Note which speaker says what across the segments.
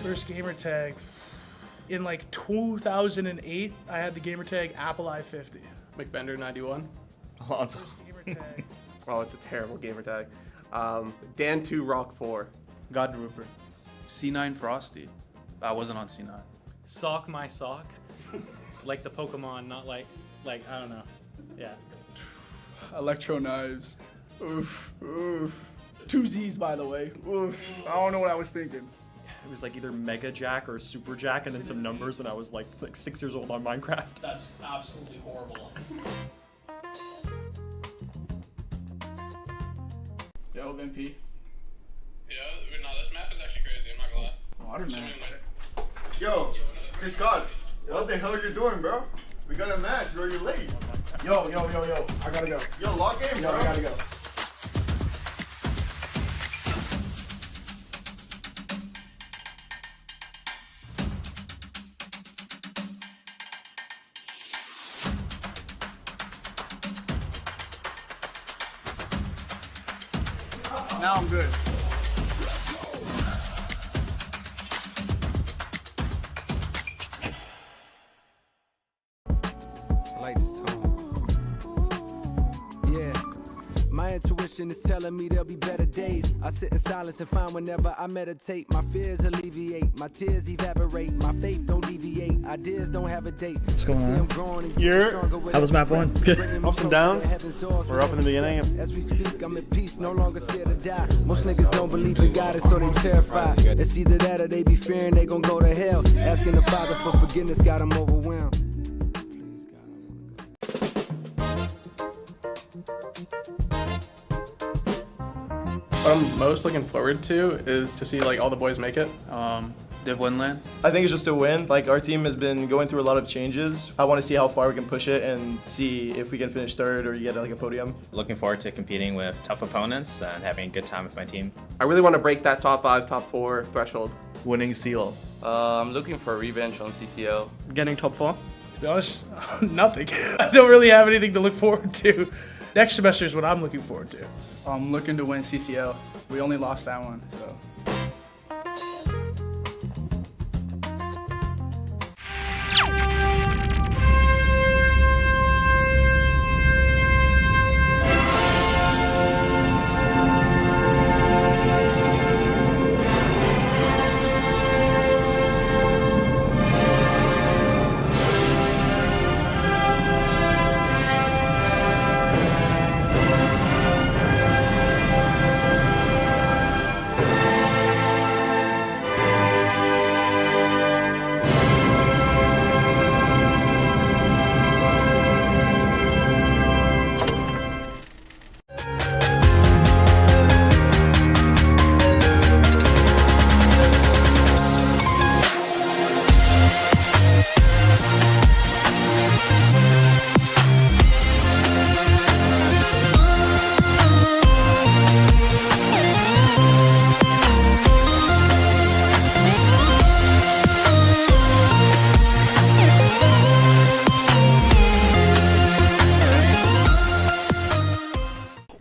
Speaker 1: First gamer tag. In like 2008, I had the gamer tag Apple I-50.
Speaker 2: McBender 91.
Speaker 3: Alonso.
Speaker 1: First gamer tag.
Speaker 2: Oh, it's a terrible gamer tag. Dan 2 Rock 4.
Speaker 3: God Rupert. C9 Frosty. I wasn't on C9.
Speaker 4: Sock my sock. Like the Pokemon, not like I don't know. Yeah.
Speaker 5: Electro Knives. Oof, oof. 2 Z's, by the way. Oof. I don't know what I was thinking.
Speaker 6: It was like either Mega Jack or Super Jack and then some numbers when I was like 6 years old on Minecraft.
Speaker 4: That's absolutely horrible.
Speaker 5: Yo, Vimpy.
Speaker 7: Yeah, no, this map is actually crazy, I'm not gonna lie.
Speaker 5: Water man.
Speaker 8: Yo, Chris Scott, what the hell are you doing, bro? We got a match, bro. You're late.
Speaker 5: Yo. I gotta go.
Speaker 8: Yo, lock in,
Speaker 5: Yo,
Speaker 8: bro.
Speaker 5: I gotta go. Now I'm good.
Speaker 9: I like this tone. Yeah. My intuition is telling me there'll be better days. I sit in silence and find whenever I meditate, my fears alleviate, my tears evaporate, my faith don't deviate, ideas don't have a date.
Speaker 3: What's going on?
Speaker 9: How
Speaker 3: was map one?
Speaker 6: Good. Ups and downs. We're up in the beginning.
Speaker 9: As we speak, I'm in peace, no longer scared to die. Most niggas don't believe in God, and so they terrified. It's either that or they be fearing they gon' go to hell. Asking the Father for forgiveness got them overwhelmed.
Speaker 2: What I'm most looking forward to is to see like all the boys make it.
Speaker 3: Div Winland.
Speaker 10: I think it's just a win. Like, our team has been going through a lot of changes. I want to see how far we can push it and see if we can finish third or get like a podium.
Speaker 11: Looking forward to competing with tough opponents and having a good time with my team.
Speaker 2: I really want to break that top 5, top 4 threshold.
Speaker 3: Winning seal.
Speaker 7: I'm looking for revenge on CCL.
Speaker 6: Getting top 4.
Speaker 1: To be honest, nothing. I don't really have anything to look forward to. Next semester is what I'm looking forward to.
Speaker 5: I'm looking to win CCL. We only lost that one, so.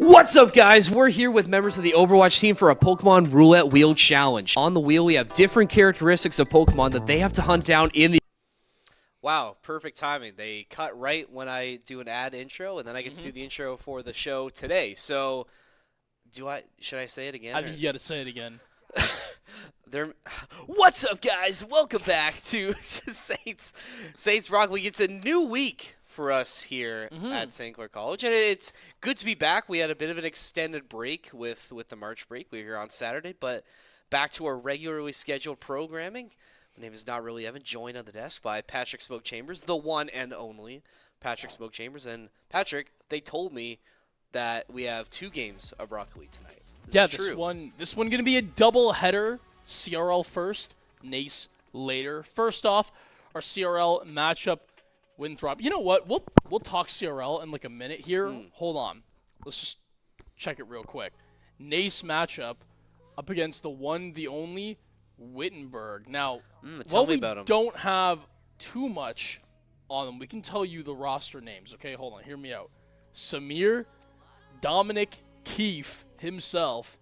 Speaker 12: What's up, guys? We're here with members of the Overwatch team for a Pokemon Roulette Wheel Challenge. On the wheel, we have different characteristics of Pokemon that they have to hunt down in the... Wow, perfect timing. They cut right when I do an ad intro, and then I get to do the intro for the show today. So, should I say it again?
Speaker 4: I think you got to say it again.
Speaker 12: What's up, guys? Welcome back to Saints Rock League. It's a new week for us here at St. Clair College, and it's good to be back. We had a bit of an extended break with the March break. We were here on Saturday, but back to our regularly scheduled programming. My name is Not Really Evan, joined on the desk by Patrick Smoke Chambers, the one and only Patrick Smoke Chambers. And Patrick, they told me that we have 2 games of Rock League tonight.
Speaker 4: This one going to be a double header. CRL first, Nace later. First off, our CRL matchup, Winthrop. You know what? We'll talk CRL in like a minute here. Hold on. Let's just check it real quick. Nace matchup up against the one, the only Wittenberg. Now, while we don't have too much on them, we can tell you the roster names. Okay, hold on. Hear me out. Samir, Dominic Keefe himself,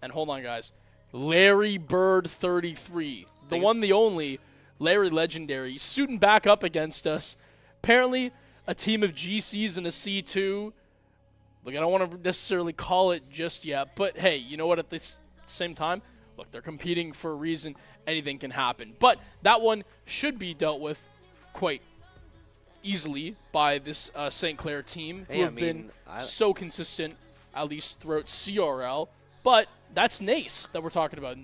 Speaker 4: and hold on, guys. Larry Bird 33. The one, the only, Larry Legendary, suiting back up against us. Apparently, a team of GCs and a C2. Look, I don't want to necessarily call it just yet, but hey, you know what? At this same time, look, they're competing for a reason. Anything can happen. But that one should be dealt with quite easily by this St. Clair team, who have been so consistent, at least throughout CRL. But that's Nace that we're talking about.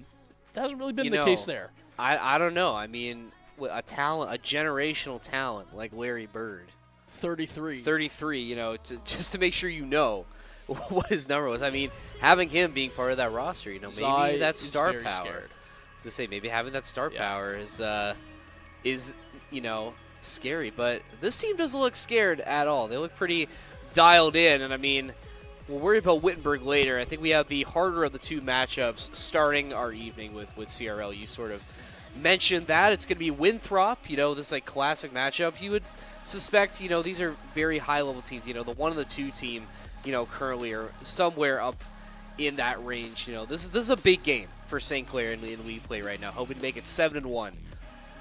Speaker 4: That hasn't really been the case there.
Speaker 12: I don't know. I mean, a talent, a generational talent like Larry Bird.
Speaker 4: 33.
Speaker 12: 33, just to make sure you know what his number was. I mean, having him being part of that roster, maybe that star power.
Speaker 4: Scared.
Speaker 12: I was going to say, maybe having that star power is scary. But this team doesn't look scared at all. They look pretty dialed in. And, I mean, we'll worry about Wittenberg later. I think we have the harder of the two matchups starting our evening with CRL. You sort of mentioned that. It's going to be Winthrop. This like classic matchup. You would suspect, these are very high-level teams. The 1 and the 2 team, currently are somewhere up in that range. This is a big game for St. Clair in league play right now. Hoping to make it 7-1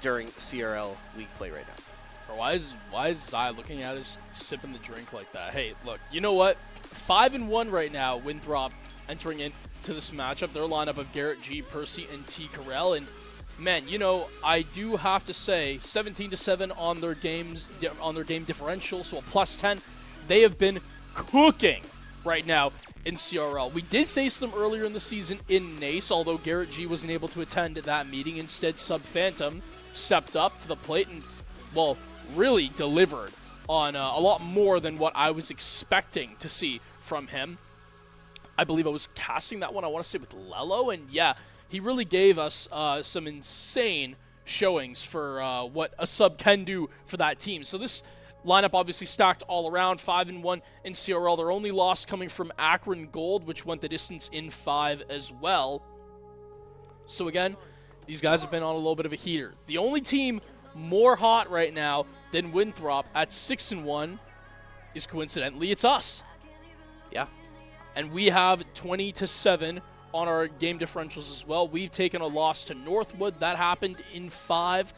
Speaker 12: during CRL league play right now.
Speaker 4: Why is Zai looking at us sipping the drink like that? Hey, look, you know what? 5-1 right now. Winthrop entering into this matchup. Their lineup of Garrett G, Percy, and T. Carell. And man, I do have to say, 17-7 on their game differential, so a +10. They have been cooking right now in CRL. We did face them earlier in the season in Nace, although Garrett G wasn't able to attend that meeting. Instead, Sub Phantom stepped up to the plate and, well, really delivered on a lot more than what I was expecting to see from him. I believe I was casting that one, I want to say, with Lello, and yeah, he really gave us some insane showings for what a sub can do for that team. So this lineup obviously stacked all around, 5-1 in CRL. Their only loss coming from Akron Gold, which went the distance in 5 as well. So again, these guys have been on a little bit of a heater. The only team more hot right now than Winthrop at 6-1 is coincidentally it's us.
Speaker 12: Yeah.
Speaker 4: And we have 20-7 on our game differentials as well. We've taken a loss to Northwood. That happened in 5.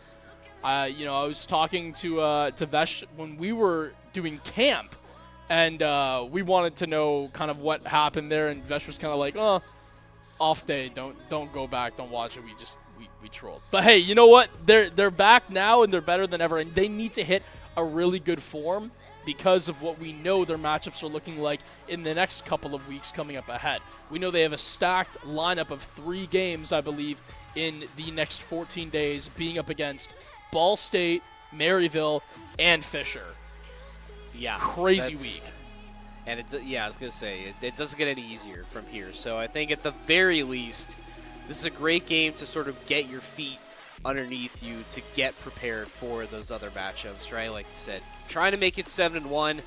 Speaker 4: I was talking to Vesh when we were doing camp, and we wanted to know kind of what happened there, and Vesh was kind of like, off day, don't go back, don't watch it. We trolled. But hey, you know what? They're back now, and they're better than ever, and they need to hit a really good form because of what we know their matchups are looking like in the next couple of weeks coming up ahead. We know they have a stacked lineup of 3 games, I believe, in the next 14 days, being up against Ball State, Maryville, and Fisher.
Speaker 12: Yeah.
Speaker 4: Crazy week.
Speaker 12: And I was going to say, it doesn't get any easier from here. So I think at the very least, this is a great game to sort of get your feet underneath you to get prepared for those other matchups, right? Like you said, trying to make it 7-1.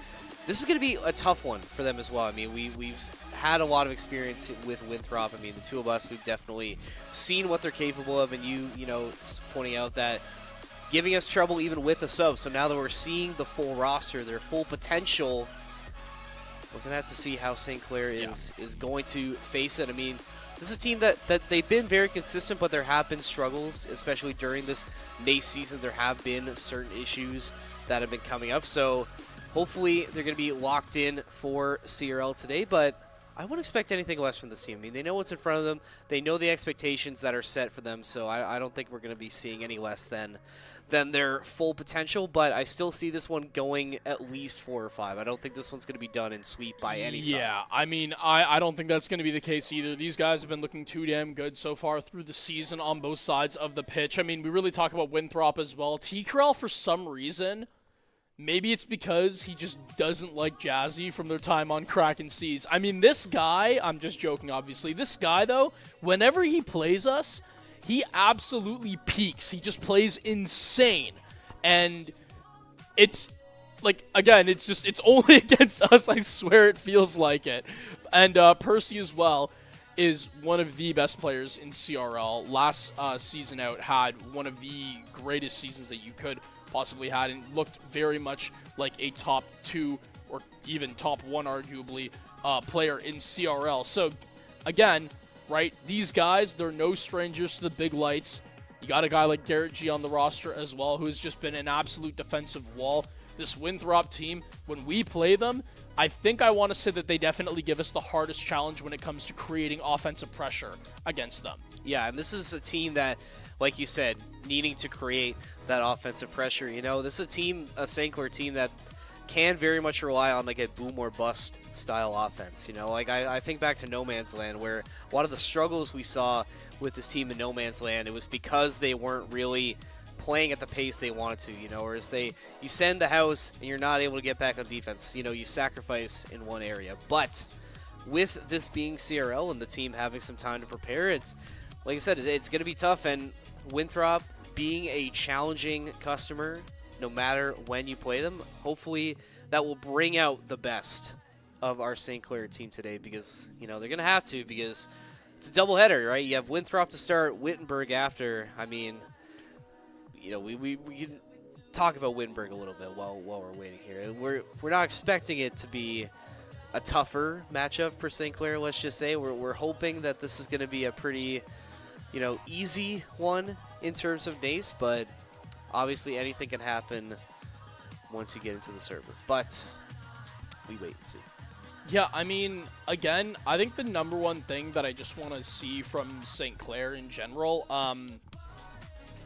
Speaker 12: This is going to be a tough one for them as well. I mean, we've had a lot of experience with Winthrop. I mean, the two of us, we've definitely seen what they're capable of, and you pointing out that giving us trouble even with a sub. So now that we're seeing the full roster, their full potential, we're going to have to see how St. Clair is going to face it. I mean, this is a team that they've been very consistent, but there have been struggles, especially during this Nace season. There have been certain issues that have been coming up. So hopefully they're going to be locked in for CRL today, but I wouldn't expect anything less from this team. I mean, they know what's in front of them. They know the expectations that are set for them, so I don't think we're going to be seeing any less than their full potential, but I still see this one going at least 4 or 5. I don't think this one's going to be done in sweep by any side.
Speaker 4: Yeah, I mean, I don't think that's going to be the case either. These guys have been looking too damn good so far through the season on both sides of the pitch. I mean, we really talk about Winthrop as well. T-Corral, for some reason, maybe it's because he just doesn't like Jazzy from their time on Kraken Seas. I mean, this guy, I'm just joking, obviously. This guy, though, whenever he plays us, he absolutely peaks. He just plays insane. And it's, like, again, it's only against us. I swear it feels like it. And Percy as well is one of the best players in CRL. Last season out had one of the greatest seasons that you could possibly had, and looked very much like a top 2 or even top 1, arguably, player in CRL. So, again, right? These guys, they're no strangers to the big lights. You got a guy like Garrett G on the roster as well, who's just been an absolute defensive wall. This Winthrop team, when we play them, I think I want to say that they definitely give us the hardest challenge when it comes to creating offensive pressure against them.
Speaker 12: Yeah, and this is a team that, like you said, needing to create that offensive pressure. You know, this is a team, a St. Clair team that can very much rely on like a boom or bust style offense. You know, like I think back to No Man's Land, where a lot of the struggles we saw with this team in No Man's Land, it was because they weren't really playing at the pace they wanted to, you know, whereas you send the house and you're not able to get back on defense. You know, you sacrifice in one area. But with this being CRL and the team having some time to prepare, it's, like I said, it's going to be tough. And Winthrop being a challenging customer, no matter when you play them, hopefully that will bring out the best of our St. Clair team today, because, you know, they're going to have to, because it's a doubleheader, right? You have Winthrop to start, Wittenberg after. I mean, you know, we can talk about Wittenberg a little bit while we're waiting here. We're not expecting it to be a tougher matchup for St. Clair, let's just say. We're hoping that this is going to be a pretty, you know, easy one in terms of Nace, but obviously anything can happen once you get into the server. But we wait and see.
Speaker 4: Yeah, I mean, again, I think the number one thing that I just want to see from St. Clair in general,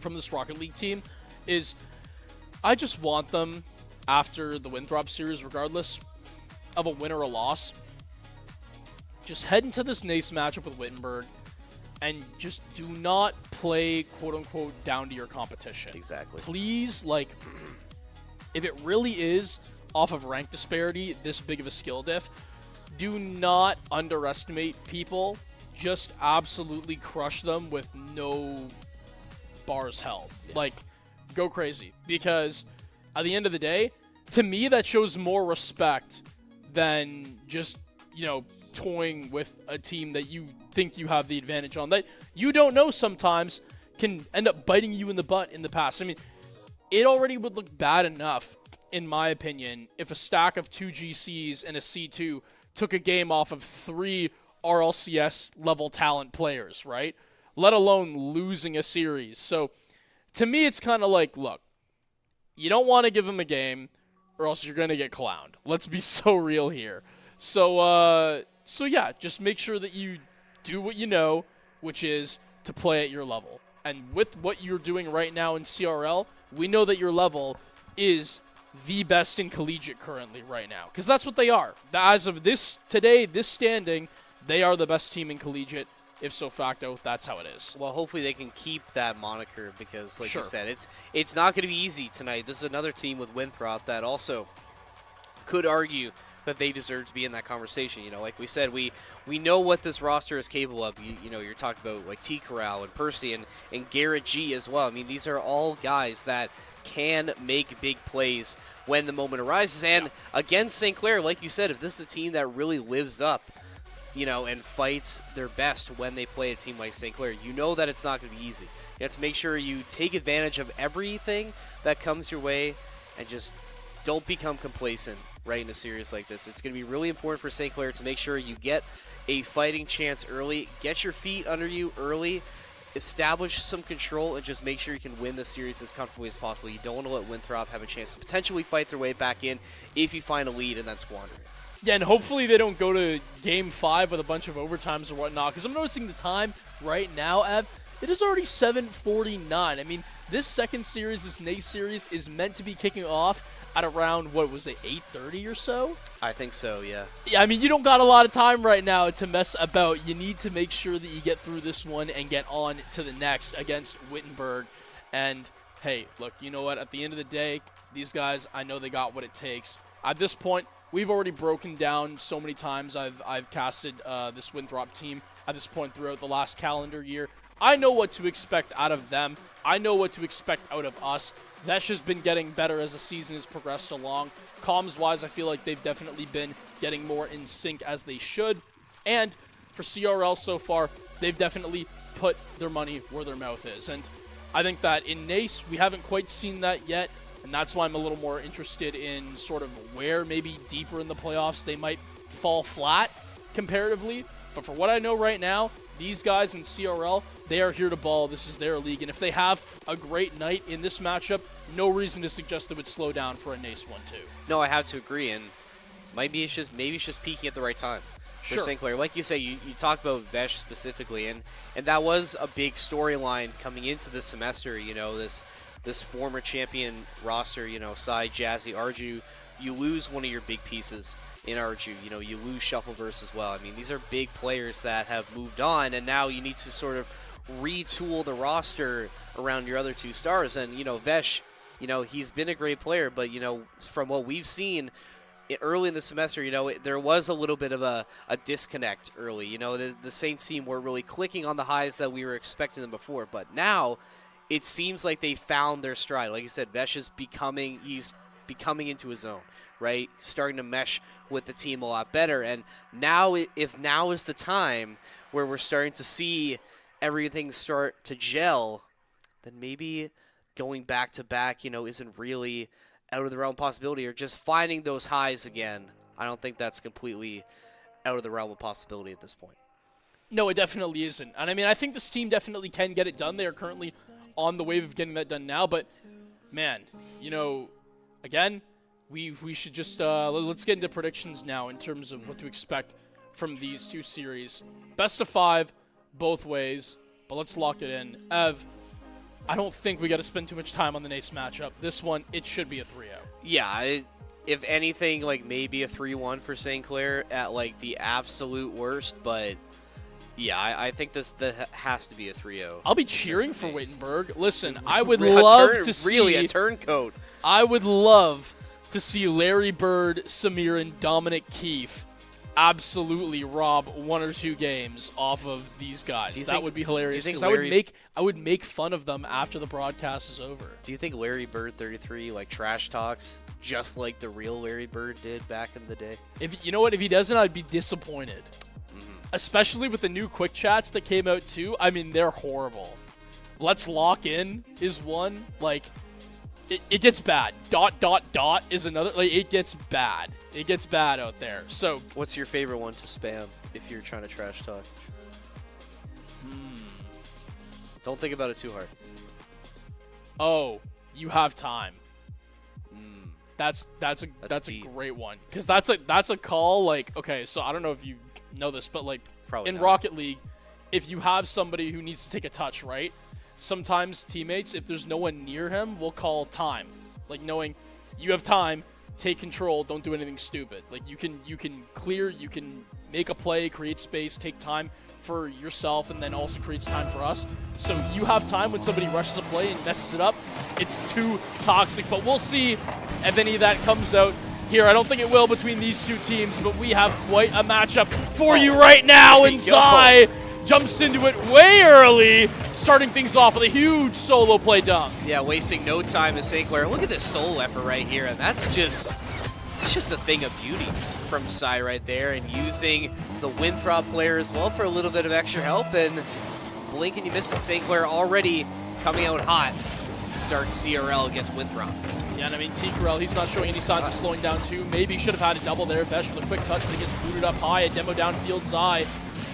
Speaker 4: from this Rocket League team, is I just want them, after the Winthrop series, regardless of a win or a loss, just head into this Nace matchup with Wittenberg and just do not play, quote-unquote, down to your competition.
Speaker 12: Exactly.
Speaker 4: Please, like, if it really is off of rank disparity, this big of a skill diff, do not underestimate people. Just absolutely crush them with no bars held.
Speaker 12: Yeah.
Speaker 4: Like, go crazy. Because at the end of the day, to me, that shows more respect than just, you know, toying with a team that you think you have the advantage on, that you don't know sometimes can end up biting you in the butt in the past. I mean, it already would look bad enough, in my opinion, if a stack of 2 GCs and a C2 took a game off of 3 RLCS level talent players, right? Let alone losing a series. So to me, it's kind of like, look, you don't want to give them a game or else you're going to get clowned. Let's be so real here. So yeah, just make sure that you do what you know, which is to play at your level. And with what you're doing right now in CRL, we know that your level is the best in collegiate currently right now, because that's what they are. As of this standing, they are the best team in collegiate. If so facto, that's how it is.
Speaker 12: Well, hopefully they can keep that moniker, because, like
Speaker 4: Sure.
Speaker 12: you said, it's not going to be easy tonight. This is another team with Winthrop that also could argue that they deserve to be in that conversation. You know, like we said, we know what this roster is capable of. You know, you're talking about like T. Corral and Percy and Garrett G as well. I mean, these are all guys that can make big plays when the moment arises. And against St. Clair, like you said, if this is a team that really lives up, you know, and fights their best when they play a team like St. Clair, you know that it's not going to be easy. You have to make sure you take advantage of everything that comes your way and just don't become complacent right in a series like this. It's going to be really important for St. Clair to make sure you get a fighting chance early, get your feet under you early, establish some control, and just make sure you can win the series as comfortably as possible. You don't want to let Winthrop have a chance to potentially fight their way back in if you find a lead and then squander it.
Speaker 4: Yeah, and hopefully they don't go to Game 5 with a bunch of overtimes or whatnot, because I'm noticing the time right now, Ev, it is already 7:49. I mean, this second series, this Nace series, is meant to be kicking off at around, what was it, 8:30 or so?
Speaker 12: I think so, yeah.
Speaker 4: Yeah, I mean, you don't got a lot of time right now to mess about. You need to make sure that you get through this one and get on to the next against Wittenberg. And, hey, look, you know what? At the end of the day, these guys, I know they got what it takes. At this point, we've already broken down so many times I've casted this Winthrop team at this point throughout the last calendar year. I know what to expect out of them. I know what to expect out of us. That's just been getting better as the season has progressed along. Comms-wise, I feel like they've definitely been getting more in sync as they should. And for CRL so far, they've definitely put their money where their mouth is. And I think that in Nace, we haven't quite seen that yet. And that's why I'm a little more interested in sort of where maybe deeper in the playoffs they might fall flat comparatively. But for what I know right now, These guys in CRL, they are here to ball. This is their league. And if they have a great night in this matchup, no reason to suggest it would slow down for a Nace 1-2.
Speaker 12: No, I have to agree, and maybe it's just peaking at the right time for
Speaker 4: Sure.
Speaker 12: St. Clair. Like you say, you talked about Vesh specifically, and that was a big storyline coming into this semester. You know, this former champion roster, you know, Sai, Jazzy, Arju, you lose one of your big pieces in Arju. You know, you lose Shuffleverse as well. I mean, these are big players that have moved on, and now you need to sort of retool the roster around your other 2 stars. And, you know, Vesh, you know, he's been a great player, but, you know, from what we've seen early in the semester, you know, there was a little bit of a disconnect early. You know, the Saints team were really clicking on the highs that we were expecting them before, but now it seems like they found their stride. Like I said, Vesh is he's becoming into his own, right? Starting to mesh with the team a lot better. And now, if now is the time where we're starting to see everything start to gel, then maybe going back to back, you know, isn't really out of the realm of possibility, or just finding those highs again. I don't think that's completely out of the realm of possibility at this point.
Speaker 4: No, it definitely isn't. And I mean, I think this team definitely can get it done. They are currently on the wave of getting that done now. But, man, you know, again, we should just let's get into predictions now in terms of what to expect from these 2 series. Best of 5 both ways, but let's lock it in. Ev, I don't think we got to spend too much time on the Nace matchup. This one, it should be a 3-0.
Speaker 12: Yeah, if anything, like maybe a 3-1 for St. Clair at like the absolute worst, but yeah, I think this has to be a 3-0.
Speaker 4: I'll be cheering for Wittenberg. Listen, I would love to see...
Speaker 12: Really, a turncoat.
Speaker 4: I would love to see Larry Bird, Samir, and Dominic Keefe absolutely rob 1 or 2 games off of these guys. That would be hilarious, because I would make fun of them after the broadcast is over.
Speaker 12: Do you think Larry Bird 33 like trash talks just like the real Larry Bird did back in the day?
Speaker 4: If you know what, if he doesn't, I'd be disappointed. Especially with the new quick chats that came out too. I mean, they're horrible. Let's lock in is one. Like, it gets bad. ... is another. Like, it gets bad. It gets bad out there. So,
Speaker 12: what's your favorite one to spam if you're trying to trash talk? Don't think about it too hard.
Speaker 4: Oh, you have time. That's a great one, because that's a call. Like, okay, so I don't know if you know this, but like in Rocket League, if you have somebody who needs to take a touch, right? Sometimes teammates, if there's no one near him, will call time, like knowing you have time, take control, don't do anything stupid. Like you can clear, you can make a play, create space, take time for yourself, and then also creates time for us. So you have time when somebody rushes a play and messes it up. It's too toxic, but we'll see if any of that comes out here. I don't think it will between these 2 teams, but we have quite a matchup for you right now. Inside jumps into it way early, starting things off with a huge solo play dunk.
Speaker 12: Yeah, wasting no time in St. Clair. Look at this solo effort right here, and that's just a thing of beauty from Sai right there, and using the Winthrop player as well for a little bit of extra help, and blink and you miss it. St. Clair already coming out hot to start CRL against Winthrop.
Speaker 4: Yeah, and I mean, T-Corel, he's not showing any signs of slowing down too. Maybe should have had a double there. Vesh with a quick touch, but he gets booted up high. A demo downfield. Zai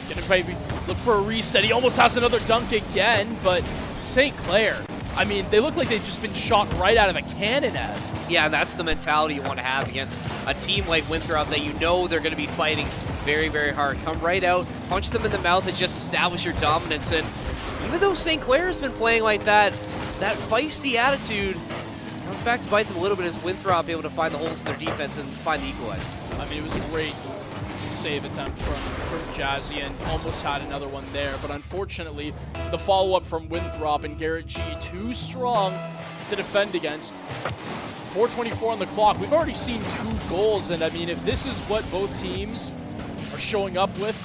Speaker 4: gonna maybe look for a reset. He almost has another dunk again, but St. Clair, I mean, they look like they've just been shot right out of a cannon, Ev.
Speaker 12: Yeah, and that's the mentality you want to have against a team like Winthrop that you know they're going to be fighting very, very hard. Come right out, punch them in the mouth, and just establish your dominance. And even though St. Clair has been playing like that feisty attitude comes back to bite them a little bit as Winthrop able to find the holes in their defense and find the equalizer.
Speaker 4: I mean, it was a great save attempt from Jazzy, and almost had another one there, but unfortunately the follow-up from Winthrop and Garrett G too strong to defend against. 4:24 on the clock. We've already seen 2 goals, and I mean, if this is what both teams are showing up with,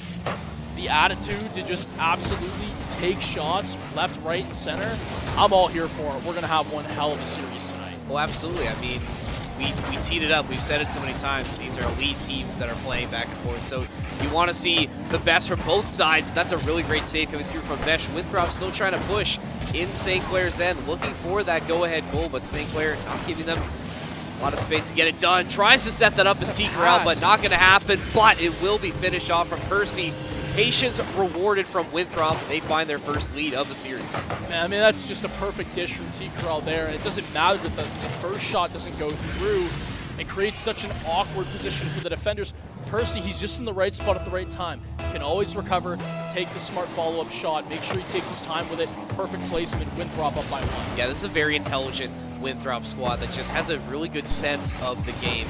Speaker 4: the attitude to just absolutely take shots left, right, and center, I'm all here for it. We're gonna have one hell of a series tonight.
Speaker 12: Well, absolutely. I mean, we teed it up. We've said it so many times. These are elite teams that are playing back and forth. So you want to see the best from both sides. That's a really great save coming through from Vesh. Winthrop still trying to push in St. Clair's end, looking for that go-ahead goal, but St. Clair not giving them a lot of space to get it done. Tries to set that up as T-Corel, but not going to happen. But it will be finished off from Percy. Patience rewarded from Winthrop. They find their first lead of the series.
Speaker 4: Man, I mean, that's just a perfect dish from T. Corral there, and it doesn't matter that the first shot doesn't go through. It creates such an awkward position for the defenders. Percy, he's just in the right spot at the right time. Can always recover, take the smart follow-up shot, make sure he takes his time with it. Perfect placement, Winthrop up by 1.
Speaker 12: Yeah, this is a very intelligent Winthrop squad that just has a really good sense of the game.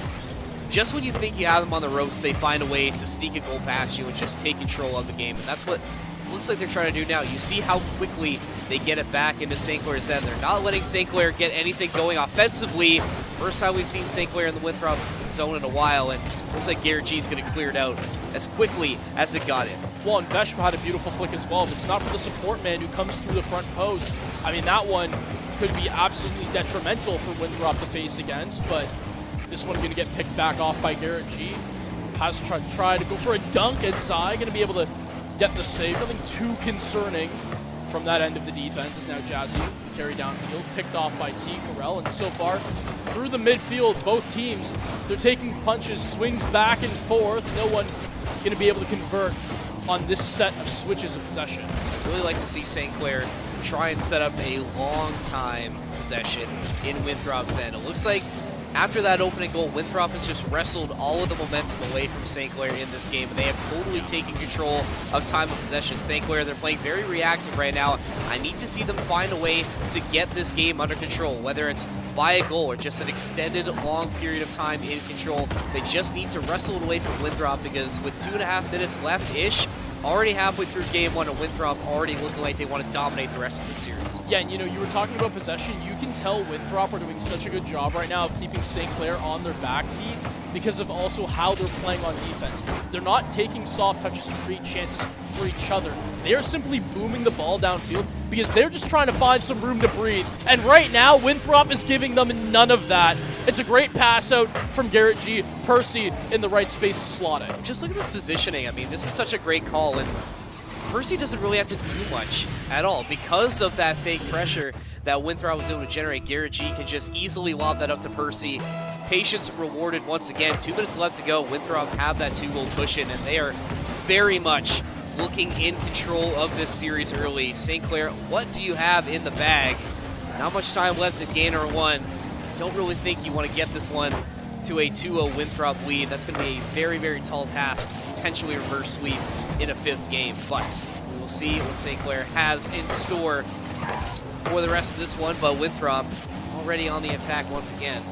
Speaker 12: Just when you think you have them on the ropes, they find a way to sneak a goal past you and just take control of the game. And that's what it looks like they're trying to do now. You see how quickly they get it back into St. Clair's end. They're not letting St. Clair get anything going offensively. First time we've seen St. Clair in the Winthrop zone in a while, and looks like Garrett G's going to clear it out as quickly as it got in.
Speaker 4: Well, and Vesh had a beautiful flick as well. If it's not for the support man who comes through the front post, I mean, that one could be absolutely detrimental for Winthrop to face against, but this one going to get picked back off by Garrett G. Has tried to go for a dunk as Zai going to be able to get the save. Nothing too concerning from that end of the defense. Is now Jazzy carried downfield, picked off by T. Corral, and so far through the midfield, both teams, they're taking punches, swings back and forth. No one going to be able to convert on this set of switches of possession.
Speaker 12: I'd really like to see St. Clair try and set up a long time possession in Winthrop's end. It looks like after that opening goal, Winthrop has just wrestled all of the momentum away from St. Clair in this game, and they have totally taken control of time of possession. St. Clair, they're playing very reactive right now. I need to see them find a way to get this game under control, whether it's by a goal or just an extended long period of time in control. They just need to wrestle it away from Winthrop, because with 2.5 minutes left-ish, already halfway through game 1, and Winthrop already looking like they want to dominate the rest of the series.
Speaker 4: Yeah, and you know, you were talking about possession. You can tell Winthrop are doing such a good job right now of keeping St. Clair on their back feet because of also how they're playing on defense. They're not taking soft touches to create chances for each other. They are simply booming the ball downfield because they're just trying to find some room to breathe. And right now, Winthrop is giving them none of that. It's a great pass out from Garrett G. Percy in the right space to slot it.
Speaker 12: Just look at this positioning. I mean, this is such a great call, and Percy doesn't really have to do much at all because of that fake pressure that Winthrop was able to generate. Garrett G can just easily lob that up to Percy. Patience rewarded once again. 2 minutes left to go. Winthrop have that 2-goal cushion, and they are very much looking in control of this series early. St. Clair, what do you have in the bag? Not much time left in game number 1. Don't really think you want to get this one to a 2-0 Winthrop lead. That's going to be a very, very tall task, potentially reverse sweep in a 5th game. But we will see what St. Clair has in store for the rest of this one. But Winthrop already on the attack once again.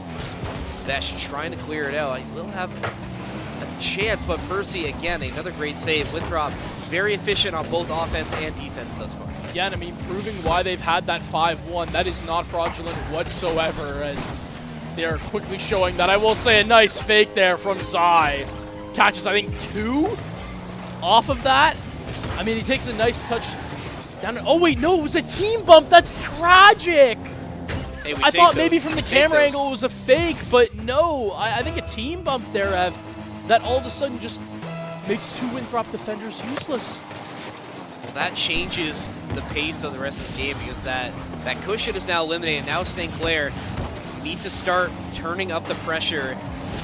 Speaker 12: Vesh trying to clear it out. He will have a chance, but Percy, again, another great save. Winthrop very efficient on both offense and defense thus far.
Speaker 4: Yeah, and I mean, proving why they've had that 5-1. That is not fraudulent whatsoever, as they are quickly showing that. I will say a nice fake there from Zai. Catches, I think, 2 off of that. I mean, he takes a nice touch down. Oh, wait, no, it was a team bump. That's tragic.
Speaker 12: Hey,
Speaker 4: I thought maybe from the camera angle it was a fake, but no. I think a team bump there, Ev, that all of a sudden just makes 2 Winthrop defenders useless.
Speaker 12: Well, that changes the pace of the rest of this game because that cushion is now eliminated. Now St. Clair need to start turning up the pressure.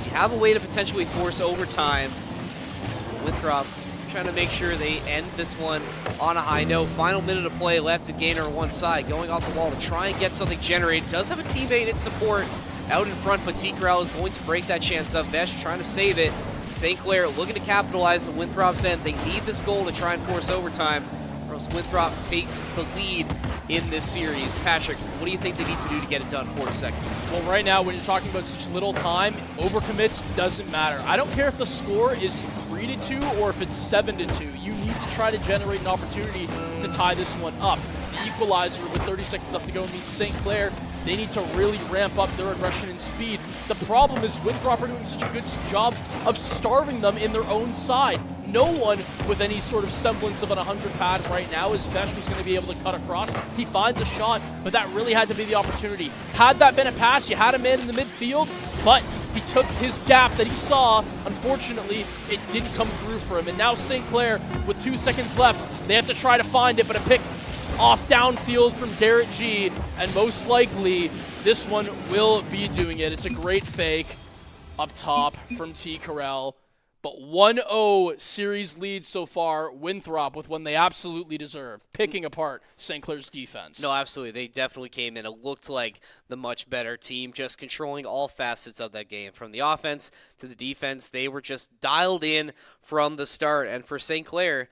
Speaker 12: You have a way to potentially force overtime. Winthrop trying to make sure they end this one on a high note. Final minute of play left in game number 1 side. Going off the wall to try and get something generated. Does have a teammate in support out in front, but T. Corral is going to break that chance up. Vesh trying to save it. St. Clair looking to capitalize on Winthrop's end. They need this goal to try and force overtime, or else Winthrop takes the lead in this series. Patrick, what do you think they need to do to get it done? 40 seconds.
Speaker 4: Well, right now, when you're talking about such little time, overcommits doesn't matter. I don't care if the score is 3-2 or if it's 7-2. You need to try to generate an opportunity to tie this one up. The equalizer with 30 seconds left to go means St. Clair. They need to really ramp up their aggression and speed. The problem is Winthrop are doing such a good job of starving them in their own side. No one with any sort of semblance of an 100 pad right now, as Vesh was going to be able to cut across. He finds a shot, but that really had to be the opportunity. Had that been a pass, you had a man in the midfield, but he took his gap that he saw. Unfortunately, it didn't come through for him. And now St. Clair, with 2 seconds left, they have to try to find it, but a pick off downfield from Garrett G, and most likely this one will be doing it. It's a great fake up top from T. Corral, But 1-0 series lead so far, Winthrop with one they absolutely deserve, picking apart St. Clair's defense.
Speaker 12: No, absolutely. They definitely came in. It looked like the much better team, just controlling all facets of that game. From the offense to the defense, they were just dialed in from the start. And for St. Clair,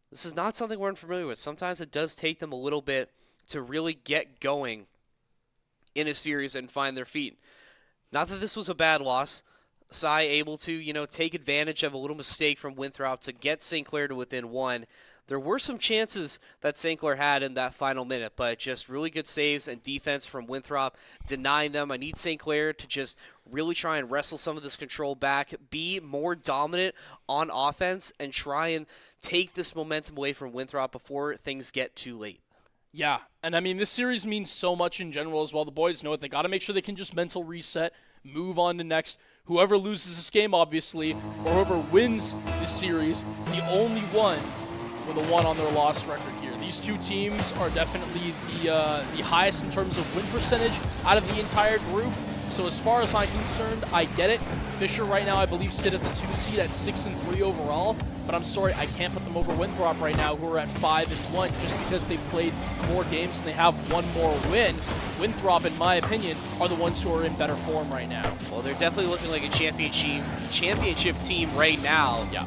Speaker 12: this is not something we're unfamiliar with. Sometimes it does take them a little bit to really get going in a series and find their feet. Not that this was a bad loss. Sai able to, take advantage of a little mistake from Winthrop to get St. Clair to within one. There were some chances that St. Clair had in that final minute, but just really good saves and defense from Winthrop denying them. I need St. Clair to just really try and wrestle some of this control back, be more dominant on offense, and try and take this momentum away from Winthrop before things get too late.
Speaker 4: Yeah, and I mean, this series means so much in general as well. The boys know it. They got to make sure they can just mental reset, move on to next. Whoever loses this game, obviously, or whoever wins this series, the only one with a 1 on their loss record here. These two teams are definitely the highest in terms of win percentage out of the entire group. So as far as I'm concerned, I get it. Fisher right now, I believe, sit at the 2 seed at 6-3 overall. But I'm sorry, I can't put them over Winthrop right now, who are at 5-1, just because they've played more games and they have one more win. Winthrop, in my opinion, are the ones who are in better form right now.
Speaker 12: Well, they're definitely looking like a championship team right now.
Speaker 4: Yeah.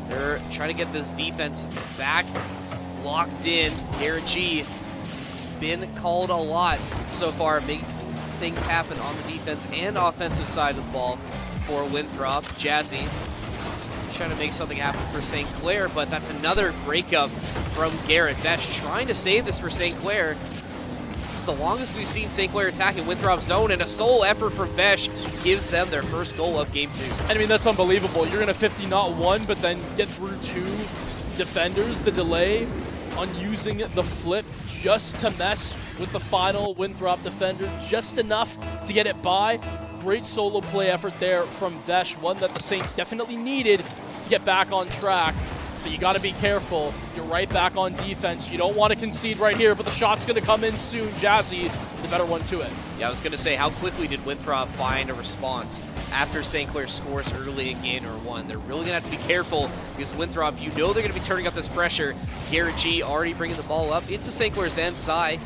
Speaker 12: They're trying to get this defense back locked in. Garrett G been called a lot so far, making things happen on the defense and offensive side of the ball for Winthrop. Jazzy trying to make something happen for St. Clair, but that's another breakup from Garrett. Vesh trying to save this for St. Clair. This is the longest we've seen St. Clair attacking Winthrop's zone, and a sole effort from Vesh gives them their first goal of Game 2.
Speaker 4: I mean, that's unbelievable. You're going to 50 not 1, but then get through 2 defenders. The delay on using the flip just to mess with the final Winthrop defender, just enough to get it by. Great solo play effort there from Vesh, one that the Saints definitely needed to get back on track. But you got to be careful. You're right back on defense. You don't want to concede right here, but the shot's going to come in soon. Jazzy, the better one to it.
Speaker 12: Yeah, I was going to say, how quickly did Winthrop find a response after St. Clair scores early in game number 1? They're really going to have to be careful because Winthrop, they're going to be turning up this pressure. Garrett G already bringing the ball up into St. Clair's end. Sai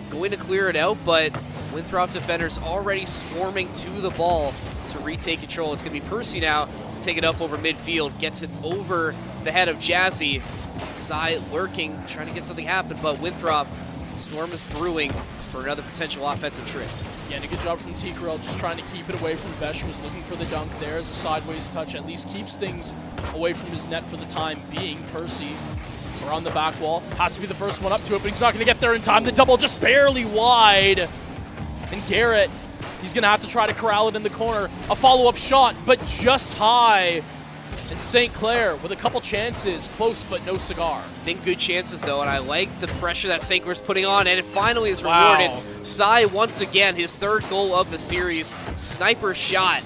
Speaker 12: going to clear it out, but Winthrop defenders already swarming to the ball to retake control. It's going to be Percy now to take it up over midfield, gets it over the head of Jazzy. Sai lurking, trying to get something happen, but Winthrop, storm is brewing for another potential offensive trip.
Speaker 4: Yeah, and a good job from T. Carell, just trying to keep it away from Vesh. Was looking for the dunk there as a sideways touch. At least keeps things away from his net for the time being. Percy around the back wall. Has to be the first one up to it, but he's not going to get there in time. The double just barely wide. And Garrett, he's going to have to try to corral it in the corner. A follow-up shot, but just high. And St. Clair with a couple chances, close but no cigar.
Speaker 12: Big good chances though, and I like the pressure that St. Clair's putting on, and it finally is rewarded. Sai once again, his 3rd goal of the series, sniper shot,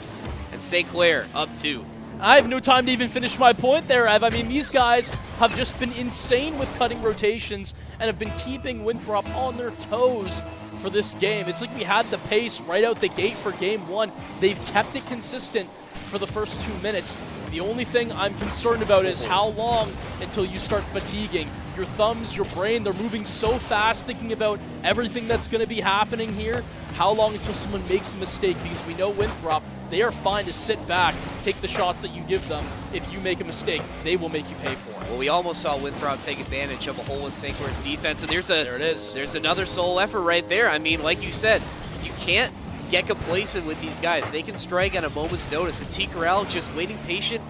Speaker 12: and St. Clair up 2.
Speaker 4: I have no time to even finish my point there, Ev. I mean, these guys have just been insane with cutting rotations and have been keeping Winthrop on their toes for this game. It's like we had the pace right out the gate for Game 1. They've kept it consistent for the first 2 minutes. The only thing I'm concerned about is how long until you start fatiguing. Your thumbs, your brain, they're moving so fast thinking about everything that's going to be happening here. How long until someone makes a mistake? Because we know Winthrop, they are fine to sit back, take the shots that you give them. If you make a mistake, they will make you pay for it.
Speaker 12: Well, we almost saw Winthrop take advantage of a hole in St. Clair's defense, and there it is. There's another sole effort right there. I mean, like you said, you can't get complacent with these guys. They can strike at a moment's notice, and T. Carell just waiting patient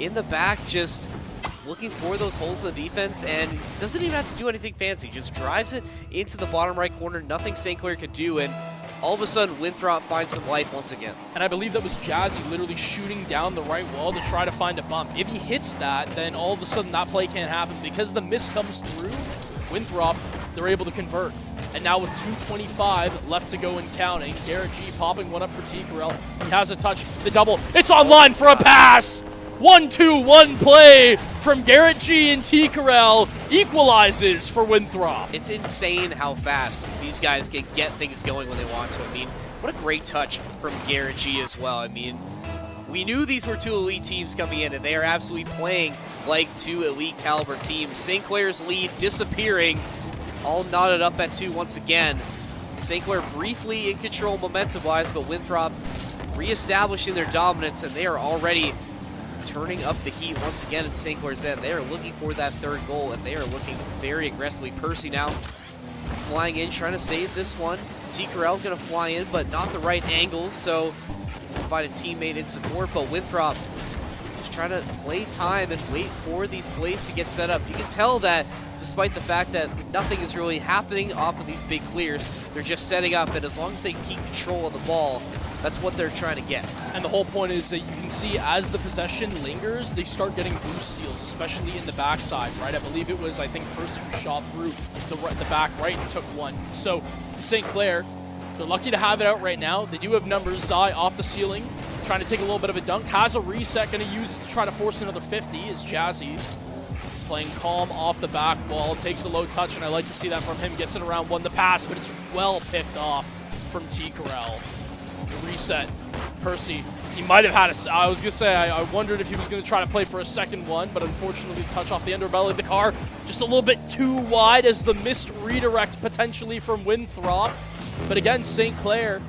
Speaker 12: in the back, just looking for those holes in the defense, and doesn't even have to do anything fancy. Just drives it into the bottom right corner. Nothing St. Clair could do, and all of a sudden, Winthrop finds some life once again.
Speaker 4: And I believe that was Jazzy literally shooting down the right wall to try to find a bump. If he hits that, then all of a sudden that play can't happen. Because the miss comes through, Winthrop, they're able to convert. And now with 2:25 left to go and counting, Garrett G popping one up for T. Carell. He has a touch, the double. It's online for a pass! 1-2-1 play from Garrett G and T. Carell equalizes for Winthrop.
Speaker 12: It's insane how fast these guys can get things going when they want to. I mean, what a great touch from Garrett G as well. I mean, We knew these were two elite teams coming in, and they are absolutely playing like two elite caliber teams. St. Clair's lead disappearing, all knotted up at 2 once again. St. Clair briefly in control momentum-wise, but Winthrop reestablishing their dominance, and they are already turning up the heat once again in St. Clair's end. They are looking for that third goal, and they are looking very aggressively. Percy now flying in, trying to save this one. T. Carell going to fly in, but not the right angle, so he's to find a teammate in support, but Winthrop just trying to play time and wait for these plays to get set up. You can tell that despite the fact that nothing is really happening off of these big clears, they're just setting up, and as long as they keep control of the ball, that's what they're trying to get.
Speaker 4: And the whole point is that you can see as the possession lingers, they start getting boost steals, especially in the backside, right? I believe it was, I think, Percy who shot through the back right and took one. So St. Clair, they're lucky to have it out right now. They do have numbers. Zai off the ceiling, trying to take a little bit of a dunk. Has a reset, going to use it to try to force another 50 is Jazzy. Playing calm off the back wall, takes a low touch, and I like to see that from him. Gets it around one, the pass, but it's well picked off from T. Carell. The reset, Percy, he might have had a, I was going to say, I wondered if he was going to try to play for a second one, but unfortunately touch off the underbelly of the car. Just a little bit too wide as the missed redirect potentially from Winthrop. But again, St. Clair,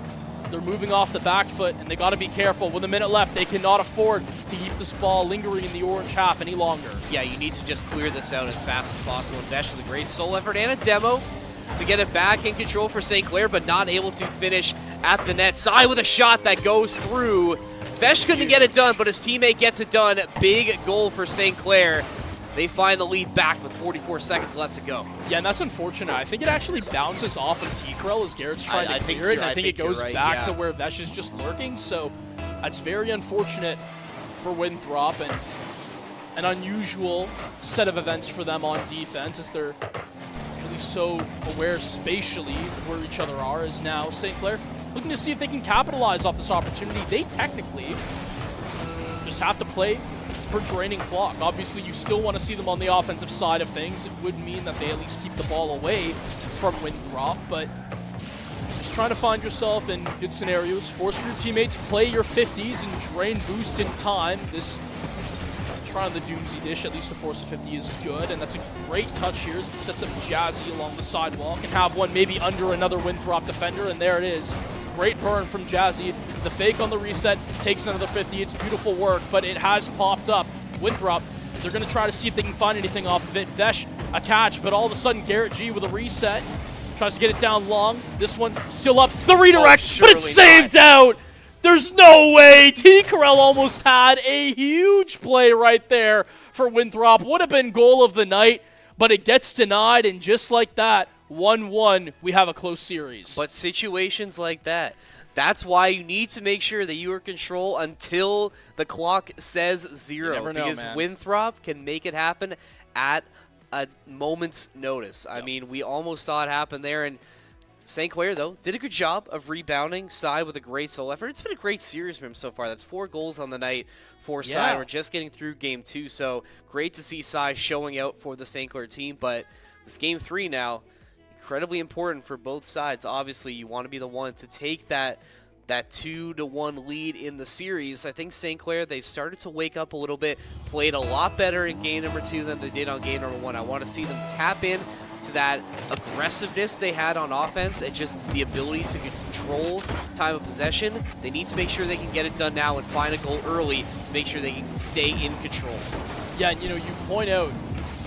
Speaker 4: they're moving off the back foot, and they got to be careful. With a minute left, they cannot afford to keep this ball lingering in the orange half any longer.
Speaker 12: Yeah, you need to just clear this out as fast as possible. And Vesh with a great soul effort and a demo to get it back in control for St. Clair, but not able to finish at the net. Sai with a shot that goes through. Vesh couldn't get it done, but his teammate gets it done. Big goal for St. Clair. They find the lead back with 44 seconds left to go.
Speaker 4: Yeah, and that's unfortunate. I think it actually bounces off of T-Krell as Garrett's trying to clear it, and I think it goes back to where Vesh is just lurking, so that's very unfortunate for Winthrop, and an unusual set of events for them on defense, as they're usually so aware spatially where each other are, as now St. Clair looking to see if they can capitalize off this opportunity. They technically just have to play for draining clock. Obviously, you still want to see them on the offensive side of things. It would mean that they at least keep the ball away from Winthrop, but just trying to find yourself in good scenarios. Force your teammates, play your 50s, and drain boost in time. This trying the Doomsy dish, at least to force a 50 is good, and that's a great touch here as it sets up Jazzy along the sidewalk and have one maybe under another Winthrop defender, and there it is. Great burn from Jazzy. The fake on the reset takes another 50. It's beautiful work, but it has popped up. Winthrop, they're going to try to see if they can find anything off of it. Vesh, a catch, but all of a sudden Garrett G with a reset. Tries to get it down long. This one still up. The redirect, but it's saved out. There's no way. T. Carell almost had a huge play right there for Winthrop. Would have been goal of the night, but it gets denied, and just like that, 1-1, we have a close series.
Speaker 12: But situations like that, that's why you need to make sure that you are in control until the clock says 0.
Speaker 4: You never know,
Speaker 12: because
Speaker 4: man.
Speaker 12: Winthrop can make it happen at a moment's notice. I mean, we almost saw it happen there, and St. Clair, though, did a good job of rebounding. Sai with a great solo effort. It's been a great series for him so far. That's 4 goals on the night for Sai. We're just getting through Game 2, so great to see Sai showing out for the St. Clair team. But this Game 3 now, incredibly important for both sides. Obviously, you want to be the one to take that 2-1 lead in the series. I think St. Clair, they've started to wake up a little bit, played a lot better in game number 2 than they did on game number 1. I want to see them tap in to that aggressiveness they had on offense and just the ability to control time of possession. They need to make sure they can get it done now and find a goal early to make sure they can stay in control.
Speaker 4: Yeah, and you point out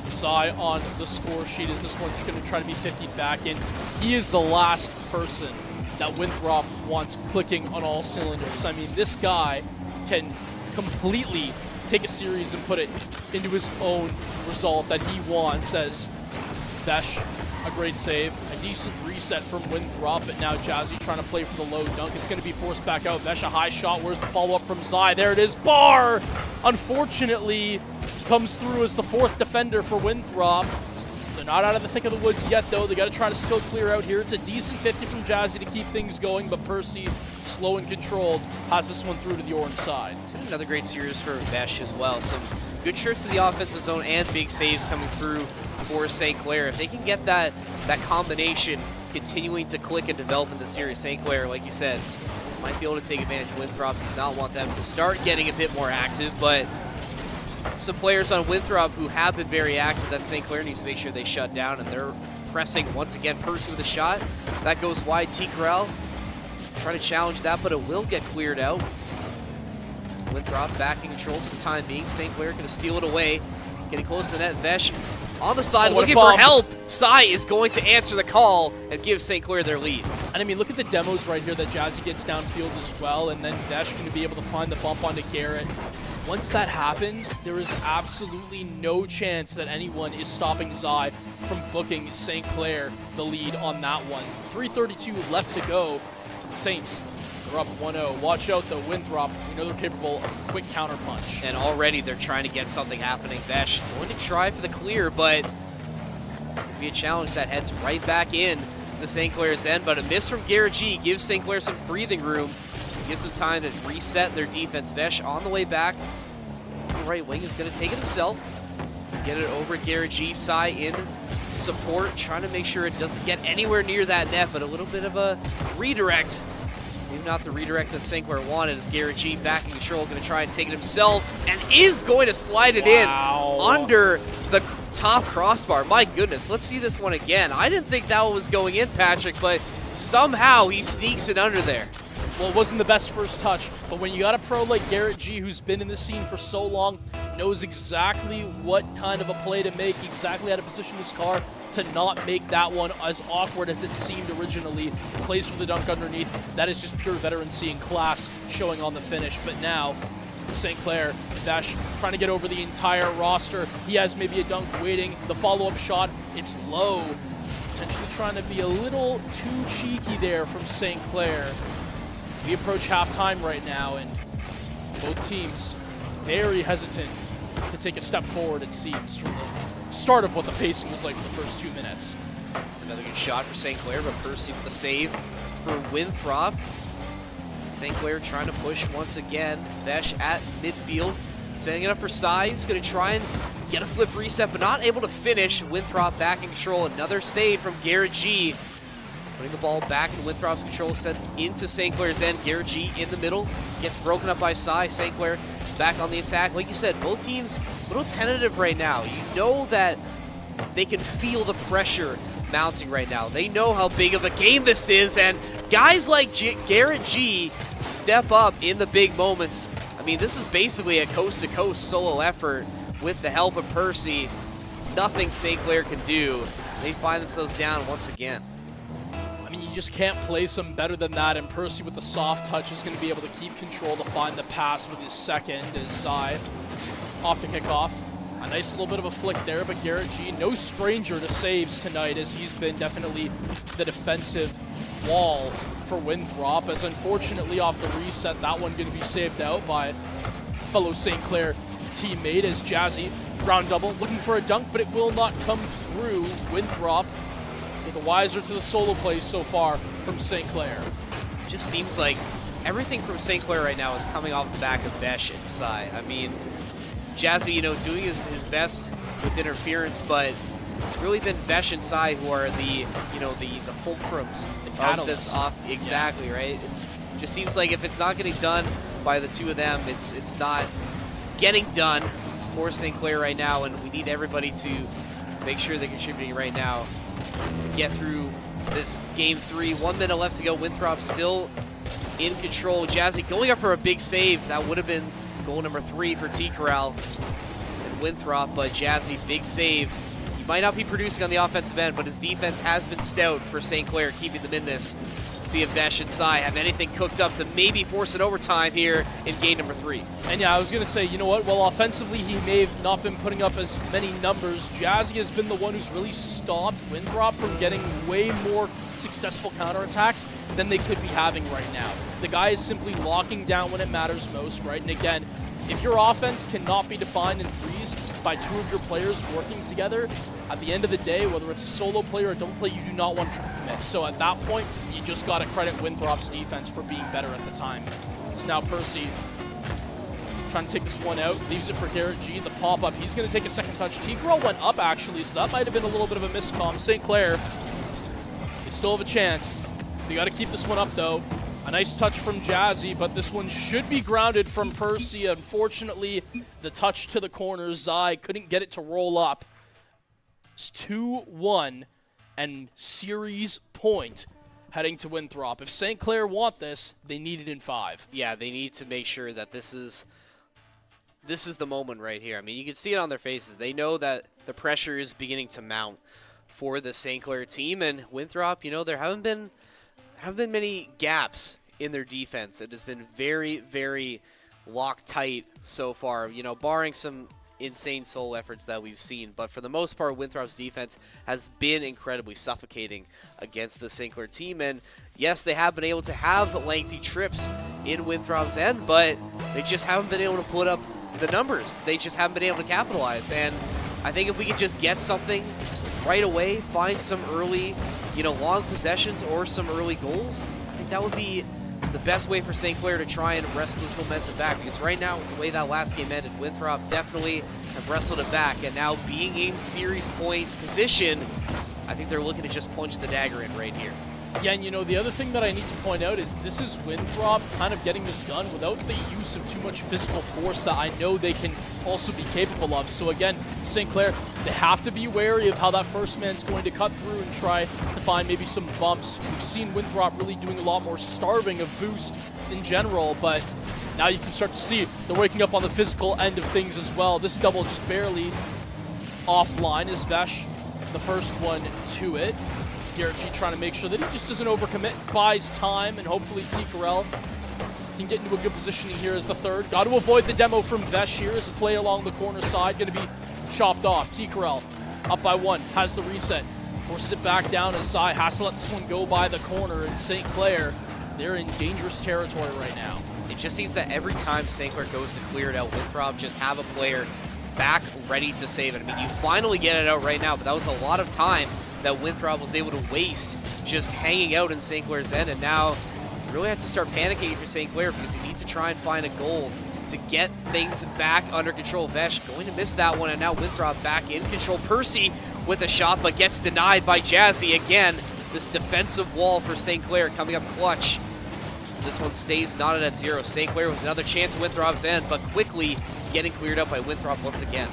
Speaker 4: Zai on the score sheet as this one's going to try to be 50 back in. He is the last person that Winthrop wants clicking on all cylinders. I mean, this guy can completely take a series and put it into his own result that he wants, as Vesh, a great save, a decent reset from Winthrop, but now Jazzy trying to play for the low dunk. It's going to be forced back out. Vesh, a high shot. Where's the follow-up from Zai? There it is. Bar! Unfortunately, comes through as the 4th defender for Winthrop. They're not out of the thick of the woods yet, though. They got to try to still clear out here. It's a decent 50 from Jazzy to keep things going, but Percy, slow and controlled, has this one through to the orange side.
Speaker 12: It's been another great series for Vesh as well. Some good trips to the offensive zone and big saves coming through for St. Clair. If they can get that combination continuing to click and develop in the series, St. Clair, like you said, might be able to take advantage. Winthrop does not want them to start getting a bit more active, but some players on Winthrop who have been very active that St. Clair needs to make sure they shut down, and they're pressing once again. Percy with a shot. That goes wide. T. Corral try to challenge that, but it will get cleared out. Winthrop back in control for the time being. St. Clair going to steal it away. Getting close to the net. Vesh on the side looking for help. Sai is going to answer the call and give St. Clair their lead.
Speaker 4: And I mean, look at the demos right here that Jazzy gets downfield as well, and then Vesh going to be able to find the bump onto Garrett. Once that happens, there is absolutely no chance that anyone is stopping Zai from booking St. Clair the lead on that one. 3:32 left to go. Saints, they're up 1-0. Watch out though, Winthrop. We know they're capable of a quick counter punch.
Speaker 12: And already they're trying to get something happening. Vesh going to try for the clear, but it's going to be a challenge that heads right back in to St. Clair's end. But a miss from Garrett G gives St. Clair some breathing room. Gives them time to reset their defense. Vesh on the way back. The right wing is going to take it himself. Get it over Garrett G. Sai in support, trying to make sure it doesn't get anywhere near that net, but a little bit of a redirect. Maybe not the redirect that St. Clair wanted, as Garrett G back in control, going to try and take it himself, and is going to slide it in under the top crossbar. My goodness, let's see this one again. I didn't think that one was going in, Patrick, but somehow he sneaks it under there.
Speaker 4: Well, it wasn't the best first touch, but when you got a pro like Garrett G, who's been in the scene for so long, knows exactly what kind of a play to make, exactly how to position his car to not make that one as awkward as it seemed originally. Plays for the dunk underneath. That is just pure veterancy and class showing on the finish. But now, St. Clair, Vesh trying to get over the entire roster. He has maybe a dunk waiting. The follow-up shot, it's low. Potentially trying to be a little too cheeky there from St. Clair. We approach halftime right now, and both teams very hesitant to take a step forward, it seems, from the start of what the pacing was like for the first 2 minutes.
Speaker 12: It's another good shot for St. Clair, but Percy with the save for Winthrop. St. Clair trying to push once again. Vesh at midfield, setting it up for Sai, who's going to try and get a flip reset, but not able to finish. Winthrop back in control. Another save from Garrett G. Putting the ball back in Winthrop's control, sent into St. Clair's end. Garrett G in the middle, gets broken up by Sai. St. Clair back on the attack. Like you said, both teams a little tentative right now. You know that they can feel the pressure mounting right now. They know how big of a game this is, and guys like Garrett G step up in the big moments. I mean, this is basically a coast-to-coast solo effort with the help of Percy. Nothing St. Clair can do. They find themselves down once again.
Speaker 4: You just can't place him better than that, and Percy with the soft touch is going to be able to keep control to find the pass with his second as Sai off the kickoff. A nice little bit of a flick there, but Garrett G, no stranger to saves tonight, as he's been definitely the defensive wall for Winthrop, as unfortunately off the reset, that one going to be saved out by fellow St. Clair teammate as Jazzy, round double, looking for a dunk, but it will not come through. Winthrop the wiser to the solo plays so far from St. Clair.
Speaker 12: Just seems like everything from St. Clair right now is coming off the back of Vesh and Sai. I mean, Jazzy, doing his best with interference, but it's really been Vesh and Sai who are the fulcrums of this off. Exactly, right? It just seems like if it's not getting done by the two of them, it's not getting done for St. Clair right now, and we need everybody to make sure they're contributing right now to get through this game 3. 1 minute left to go. Winthrop still in control. Jazzy going up for a big save. That would have been goal number 3 for T. Corral and Winthrop, but Jazzy, big save. He might not be producing on the offensive end, but his defense has been stout for St. Clair, keeping them in this. See if Vesh and Sai have anything cooked up to maybe force an overtime here in game number 3.
Speaker 4: And yeah, I was going to say, you know what? While offensively he may have not been putting up as many numbers, Jazzy has been the one who's really stopped Winthrop from getting way more successful counterattacks than they could be having right now. The guy is simply locking down when it matters most, right? And again, if your offense cannot be defined in threes by 2 of your players working together, at the end of the day, whether it's a solo play or a double play, you do not want to commit. So at that point, you just got to credit Winthrop's defense for being better at the time. It's now Percy trying to take this one out, leaves it for Garrett G. The pop-up, he's going to take a second touch. T-Girl went up, actually, so that might have been a little bit of a miscomm. St. Clair, they still have a chance. They got to keep this one up, though. A nice touch from Jazzy, but this one should be grounded from Percy. Unfortunately, the touch to the corner, Zai couldn't get it to roll up. It's 2-1 and series point heading to Winthrop. If St. Clair want this, they need it in 5.
Speaker 12: Yeah, they need to make sure that this is the moment right here. I mean, you can see it on their faces. They know that the pressure is beginning to mount for the St. Clair team, and Winthrop, you know, there haven't been many gaps in their defense. It has been very, very locked tight so far, you know, barring some insane solo efforts that we've seen. But for the most part, Winthrop's defense has been incredibly suffocating against the St. Clair team. And yes, they have been able to have lengthy trips in Winthrop's end, but they just haven't been able to put up the numbers. They just haven't been able to capitalize. And I think if we could just get something right away, find some early, you know, long possessions or some early goals, I think that would be the best way for St. Clair to try and wrestle this momentum back. Because right now, the way that last game ended, Winthrop definitely have wrestled it back. And now being in series point position, I think they're looking to just punch the dagger in right here.
Speaker 4: Yeah, and you know, the other thing that I need to point out is this is Winthrop kind of getting this done without the use of too much physical force that I know they can also be capable of. So again, St. Clair, they have to be wary of how that first man's going to cut through and try to find maybe some bumps. We've seen Winthrop really doing a lot more starving of boost in general, but now you can start to see they're waking up on the physical end of things as well. This double just barely offline is Vesh, the first one to it. Garrett G trying to make sure that he just doesn't overcommit, buys time, and hopefully T. Carell can get into a good positioning here as the third. Got to avoid the demo from Vesh here as a play along the corner side, going to be chopped off. T. Carell up by 1, has the reset. Forces it back down as Zai has to let this one go by the corner, and St. Clair, they're in dangerous territory right now.
Speaker 12: It just seems that every time St. Clair goes to clear it out, Winthrop just have a player back ready to save it. I mean, you finally get it out right now, but that was a lot of time that Winthrop was able to waste just hanging out in St. Clair's end, and now you really have to start panicking for St. Clair because you need to try and find a goal to get things back under control. Vesh going to miss that one, and now Winthrop back in control. Percy with a shot, but gets denied by Jazzy. Again, this defensive wall for St. Clair coming up clutch. This one stays knotted at 0. St. Clair with another chance at Winthrop's end, but quickly getting cleared up by Winthrop once again.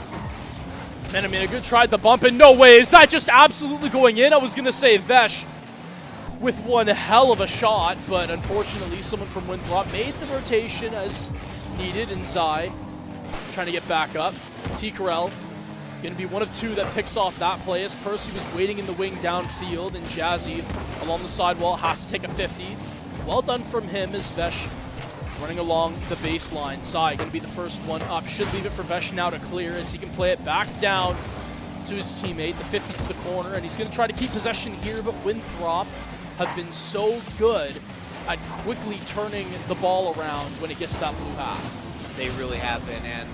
Speaker 4: Man, I mean, a good try at the bump, and no way, is that just absolutely going in? I was going to say Vesh with one hell of a shot, but unfortunately someone from Winthrop made the rotation as needed, and Zai trying to get back up. T. Carell going to be one of 2 that picks off that play as Percy was waiting in the wing downfield, and Jazzy along the sidewall has to take a 50. Well done from him as Vesh running along the baseline. Zai going to be the first one up. Should leave it for Vesh now to clear as he can play it back down to his teammate. The 50 to the corner, and he's going to try to keep possession here, but Winthrop have been so good at quickly turning the ball around when it gets to that blue half.
Speaker 12: They really have been, and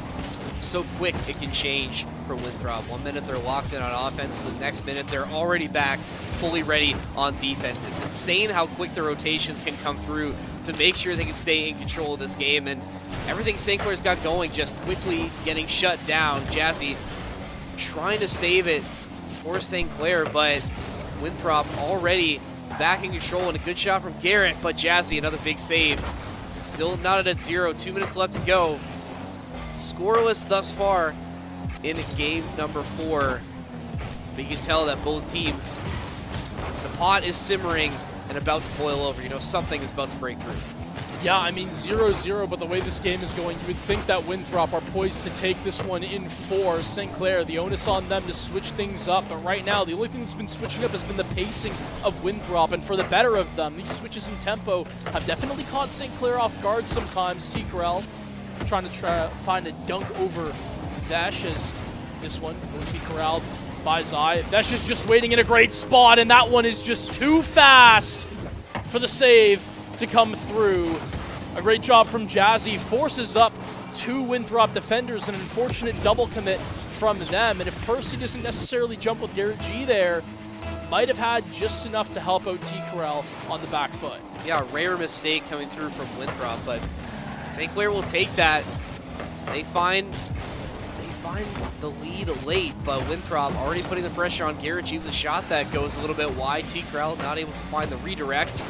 Speaker 12: so quick it can change for Winthrop. 1 minute they're locked in on offense, the next minute they're already back, fully ready on defense. It's insane how quick the rotations can come through to make sure they can stay in control of this game, and everything St. Clair's got going just quickly getting shut down. Jazzy trying to save it for St. Clair, but Winthrop already back in control, and a good shot from Garrett, but Jazzy, another big save. Still knotted at 0, 2 minutes left to go. Scoreless thus far in game number 4. But you can tell that both teams, the pot is simmering and about to boil over. You know, something is about to break through.
Speaker 4: Yeah, I mean 0-0, but the way this game is going, you would think that Winthrop are poised to take this one in 4. St. Clair, the onus on them to switch things up, but right now the only thing that's been switching up has been the pacing of Winthrop, and for the better of them, these switches in tempo have definitely caught St. Clair off guard sometimes. T. Carell trying to find a dunk over Vesh as this one will be corralled by Zai. Vesh is just waiting in a great spot, and that one is just too fast for the save to come through. A great job from Jazzy, forces up 2 Winthrop defenders, an unfortunate double commit from them, and if Percy doesn't necessarily jump with Garrett G there, might have had just enough to help out T. Carell on the back foot.
Speaker 12: Yeah, a rare mistake coming through from Winthrop, but St. Clair will take that. They find the lead late, but Winthrop already putting the pressure on Garrett G with a shot that goes a little bit wide. T. Carell not able to find the redirect.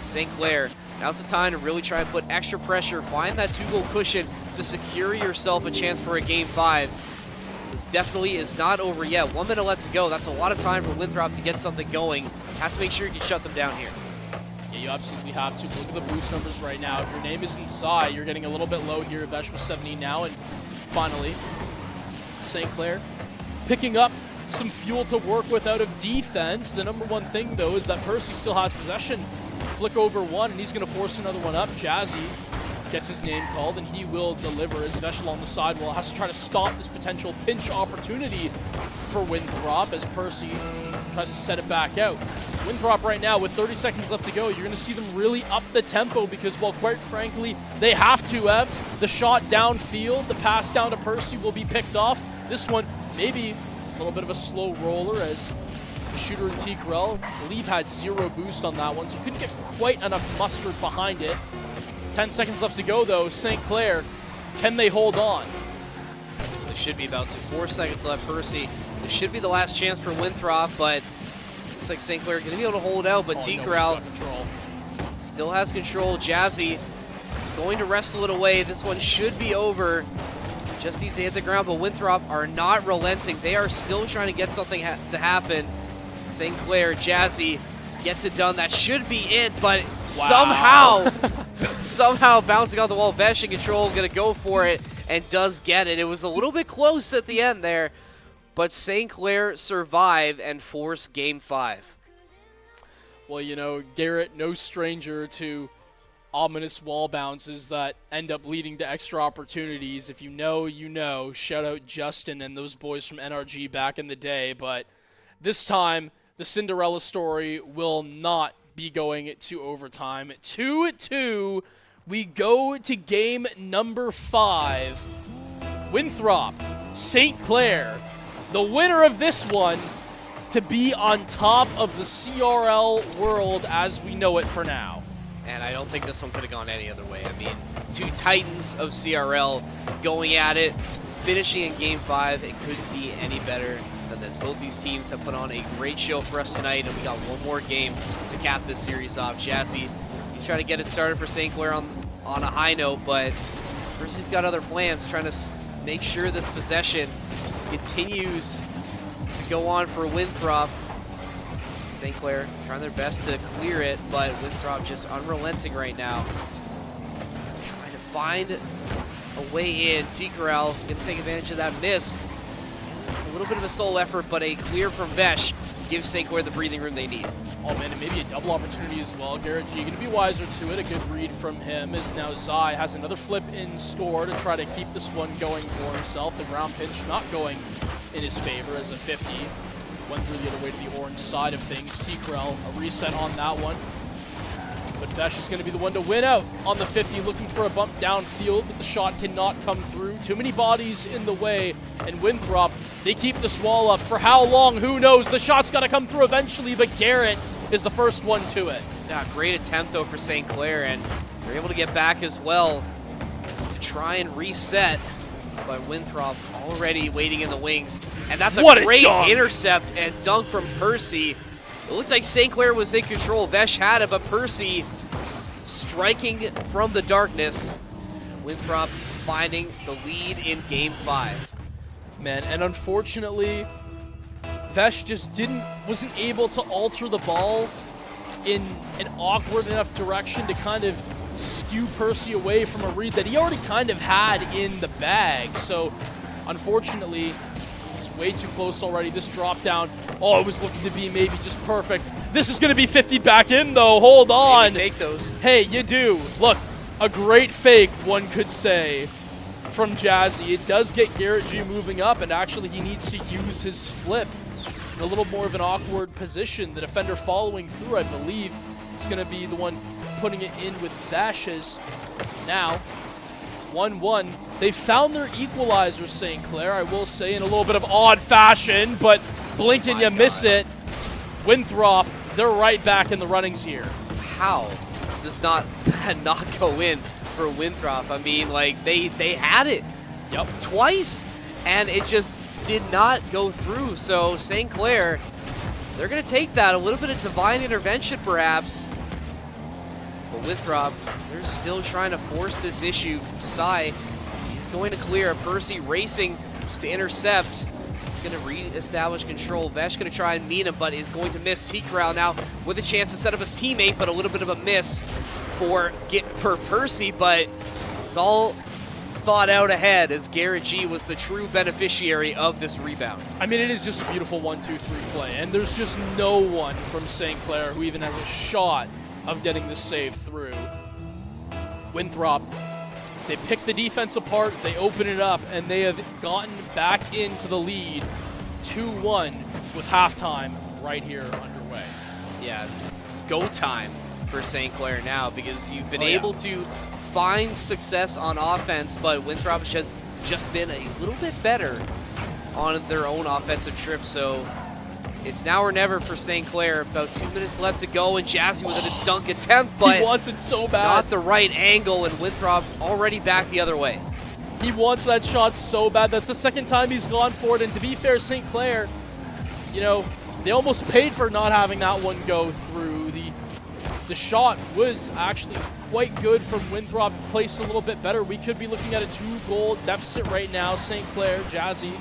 Speaker 12: St. Clair Now's the time to really try and put extra pressure, find that 2-goal cushion to secure yourself a chance for a Game 5. This definitely is not over yet. 1 minute left to go. That's a lot of time for Winthrop to get something going. Have to make sure you can shut them down here.
Speaker 4: Yeah, you absolutely have to. Look at the boost numbers right now. If your name isn't Sai, you're getting a little bit low here. Vesh with 70 now, and finally, St. Clair picking up some fuel to work with out of defense. The number one thing, though, is that Percy still has possession. Flick over one, and he's going to force another one up. Jazzy gets his name called, and he will deliver as Vesh along the sidewall has to try to stop this potential pinch opportunity for Winthrop as Percy tries to set it back out. Winthrop right now with 30 seconds left to go, you're going to see them really up the tempo because, well, quite frankly, they have to have the shot downfield. The pass down to Percy will be picked off. This one, maybe a little bit of a slow roller as the shooter in T-Corel, I believe, had 0 boost on that one, so couldn't get quite enough mustard behind it. 10 seconds left to go, though. St. Clair, can they hold on?
Speaker 12: They should be about 4 seconds left. Percy, this should be the last chance for Winthrop, but looks like St. Clair going to be able to hold out, but T-Corel still has control. Jazzy going to wrestle it away. This one should be over. Just needs to hit the ground, but Winthrop are not relenting. They are still trying to get something to happen. St. Clair, Jazzy gets it done. That should be it, but somehow bouncing off the wall. Vesh in control, going to go for it, and does get it. It was a little bit close at the end there, but St. Clair survive and force Game 5.
Speaker 4: Well, you know, Garrett, no stranger to ominous wall bounces that end up leading to extra opportunities. If you know, you know. Shout out Justin and those boys from NRG back in the day, but this time, the Cinderella story will not be going to overtime. 2-2, we go to game number 5. Winthrop, St. Clair, the winner of this one to be on top of the CRL world as we know it for now.
Speaker 12: And I don't think this one could have gone any other way. I mean, 2 titans of CRL going at it, finishing in Game 5. It couldn't be any better than this. Both these teams have put on a great show for us tonight, and we got one more game to cap this series off. Jazzy, he's trying to get it started for St. Clair on a high note, but Percy's got other plans, trying to make sure this possession continues to go on for Winthrop. St. Clair trying their best to clear it, but Winthrop just unrelenting right now. Trying to find a way in. T-Corel going to take advantage of that miss. A little bit of a solo effort, but a clear from Vesh gives St. Clair the breathing room they need.
Speaker 4: Oh man, and maybe a double opportunity as well. Garrett G going to be wiser to it. A good read from him as now Zai has another flip in store to try to keep this one going for himself. The ground pinch not going in his favor as a 50. Went through the other way to the orange side of things. T-Corel, a reset on that one. But Vesh is going to be the one to win out on the 50, looking for a bump downfield, but the shot cannot come through. Too many bodies in the way, and Winthrop, they keep this wall up for how long? Who knows? The shot's got to come through eventually, but Garrett is the first one to it.
Speaker 12: Yeah, great attempt, though, for St. Clair, and they're able to get back as well to try and reset. But Winthrop already waiting in the wings, and that's a great intercept and dunk from Percy. It looks like St. Clair was in control. Vesh had it, but Percy striking from the darkness. Winthrop finding the lead in Game 5.
Speaker 4: Man, and unfortunately, Vesh just wasn't able to alter the ball in an awkward enough direction to kind of skew Percy away from a read that he already kind of had in the bag. So, unfortunately, he's way too close already. This drop down, oh, it was looking to be maybe just perfect. This is going to be 50 back in, though. Hold on.
Speaker 12: Maybe take those.
Speaker 4: Hey, you do. Look, a great fake, one could say, from Jazzy. It does get Garrett G moving up, and actually he needs to use his flip in a little more of an awkward position. The defender following through, I believe, is going to be the one putting it in with Vash's. Now, 1-1. They found their equalizer, St. Clair, I will say, in a little bit of odd fashion, but blink and you miss it. Winthrop, they're right back in the runnings here.
Speaker 12: How does that not go in for Winthrop? I mean, like, they had it twice, and it just did not go through. So St. Clair, they're going to take that. A little bit of divine intervention, perhaps. But Winthrop, they're still trying to force this issue. Sai, he's going to clear. Percy racing to intercept. He's going to re-establish control. Vesh going to try and meet him, but is going to miss. T-Corral now with a chance to set up his teammate, but a little bit of a miss for Percy, but it's all thought out ahead as Garrett G was the true beneficiary of this rebound.
Speaker 1: I mean, it is just a beautiful 1-2-3 play, and there's just no one from St. Clair who even has a shot of getting this save through. Winthrop, they pick the defense apart, they open it up, and they have gotten back into the lead 2-1 with halftime right here underway.
Speaker 12: Yeah, it's go time for St. Clair now because you've been able to find success on offense, but Winthrop has just been a little bit better on their own offensive trip, so it's now or never for St. Clair. About 2 minutes left to go, and Jazzy with a dunk attempt, but
Speaker 1: he wants it so bad.
Speaker 12: Not the right angle, and Winthrop already back the other way.
Speaker 1: He wants that shot so bad. That's the second time he's gone for it, and to be fair, St. Clair, you know, they almost paid for not having that one go through. The shot was actually quite good from Winthrop, placed a little bit better. We could be looking at a 2-goal deficit right now. St. Clair, Jazzy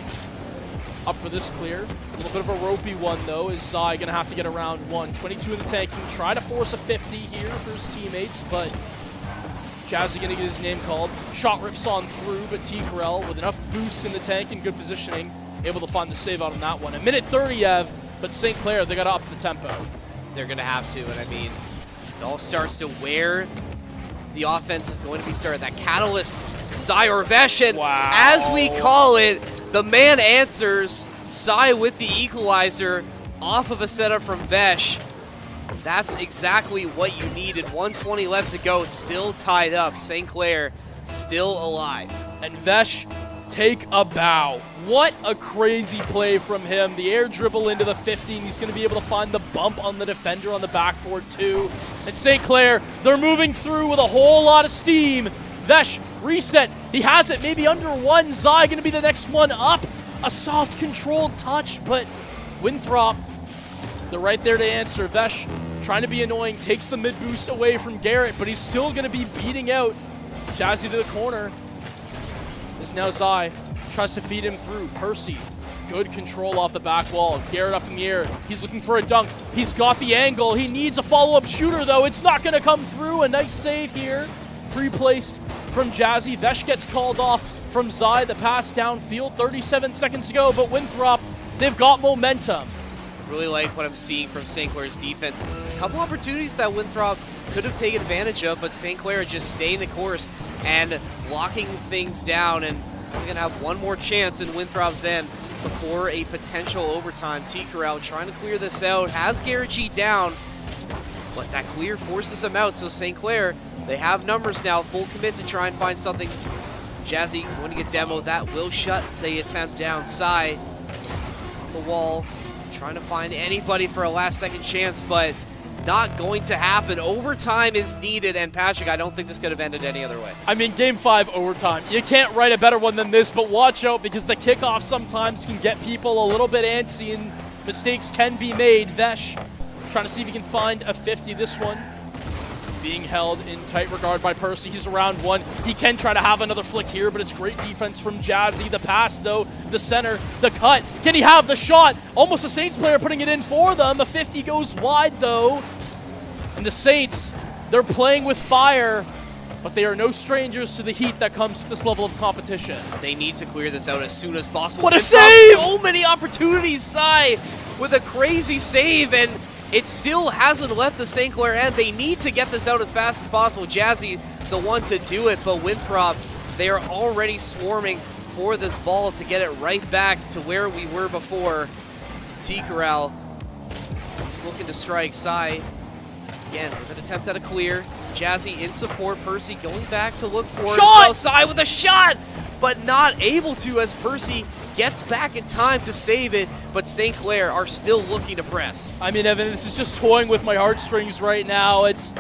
Speaker 1: up for this clear. A little bit of a ropey one, though, is Zai going to have to get around one. 22 in the tank. He can try to force a 50 here for his teammates, but Jazzy going to get his name called. Shot rips on through, but T-Corral with enough boost in the tank and good positioning, able to find the save out on that one. A minute 30, Ev, but St. Clair, they got to up the tempo.
Speaker 12: They're going to have to, and I mean, it all starts to where the offense is going to be started. That catalyst, Sai or Vesh, and as we call it, the man answers. Sai with the equalizer off of a setup from Vesh. That's exactly what you needed. 1:20 left to go, still tied up. St. Clair still alive.
Speaker 1: And Vesh, take a bow. What a crazy play from him. The air dribble into the 15. He's going to be able to find the bump on the defender on the backboard too. And St. Clair, they're moving through with a whole lot of steam. Vesh, reset. He has it maybe under one. Zai going to be the next one up. A soft controlled touch, but Winthrop, they're right there to answer. Vesh trying to be annoying, takes the mid boost away from Garrett, but he's still going to be beating out Jazzy to the corner. It's now Zai. Tries to feed him through. Percy, good control off the back wall. Garrett up in the air. He's looking for a dunk. He's got the angle. He needs a follow-up shooter, though. It's not going to come through. A nice save here. Pre-placed from Jazzy. Vesh gets called off from Zai. The pass downfield. 37 seconds to go, but Winthrop, they've got momentum.
Speaker 12: Really like what I'm seeing from St. Clair's defense. A couple opportunities that Winthrop could have taken advantage of, but St. Clair just staying the course and locking things down, and we're going to have one more chance in Winthrop's end before a potential overtime. T-Corral trying to clear this out, has Garrett G down, but that clear forces him out, so St. Clair, they have numbers now, full commit to try and find something. Jazzy going to get demoed, that will shut the attempt down. Sai on the wall, trying to find anybody for a last-second chance, but not going to happen. Overtime is needed, and Patrick, I don't think this could have ended any other way.
Speaker 1: I mean, Game 5 overtime. You can't write a better one than this, but watch out because the kickoff sometimes can get people a little bit antsy and mistakes can be made. Vesh trying to see if he can find a 50. This one being held in tight regard by Percy. He's around one. He can try to have another flick here, but it's great defense from Jazzy. The pass, though, the center, the cut. Can he have the shot? Almost a Saints player putting it in for them. The 50 goes wide, though. And the Saints, they're playing with fire, but they are no strangers to the heat that comes with this level of competition.
Speaker 12: They need to clear this out as soon as possible.
Speaker 1: What a save!
Speaker 12: So many opportunities, Sai, with a crazy save, and it still hasn't left the St. Clair end. They need to get this out as fast as possible. Jazzy, the one to do it, but Winthrop, they are already swarming for this ball to get it right back to where we were before. T-Corral is looking to strike. Sai, again, with an attempt at a clear. Jazzy in support. Percy going back to look for it. Well. Sai with a shot, but not able to as Percy gets back in time to save it, but St. Clair are still looking to press.
Speaker 1: I mean, Evan, this is just toying with my heartstrings right now. It's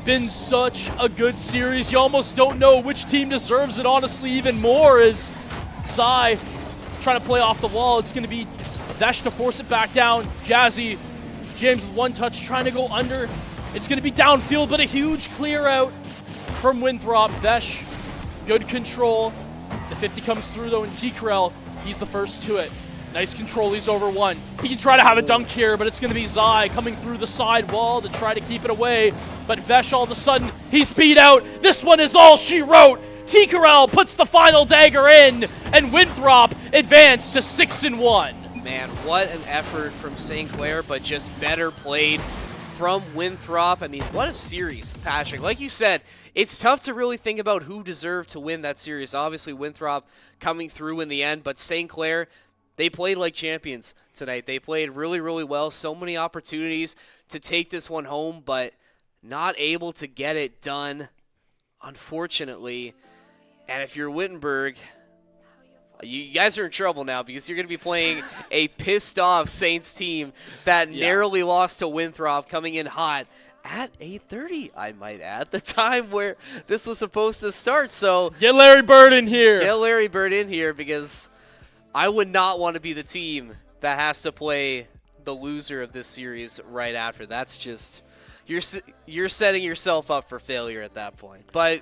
Speaker 1: been such a good series. You almost don't know which team deserves it, honestly, even more as Sai trying to play off the wall. It's going to be Vesh to force it back down. Jazzy, James with one touch trying to go under. It's going to be downfield, but a huge clear out from Winthrop. Vesh, good control. The 50 comes through, though, and T-Corel, he's the first to it. Nice control, he's over one. He can try to have a dunk here, but it's going to be Zai coming through the side wall to try to keep it away. But Vesh, all of a sudden, he's beat out. This one is all she wrote. T-Corel puts the final dagger in, and Winthrop advanced to 6-1.
Speaker 12: Man, what an effort from St. Clair, but just better played from Winthrop. I mean, what a series, Patrick. Like you said, it's tough to really think about who deserved to win that series. Obviously, Winthrop coming through in the end, but St. Clair, they played like champions tonight. They played really, really well. So many opportunities to take this one home, but not able to get it done, unfortunately. And if you're Wittenberg, you guys are in trouble now because you're going to be playing a pissed-off Saints team that narrowly lost to Winthrop, coming in hot at 8:30, I might add, the time where this was supposed to start. So
Speaker 1: get Larry Bird in here.
Speaker 12: Get Larry Bird in here, because I would not want to be the team that has to play the loser of this series right after. That's just, you're setting yourself up for failure at that point. But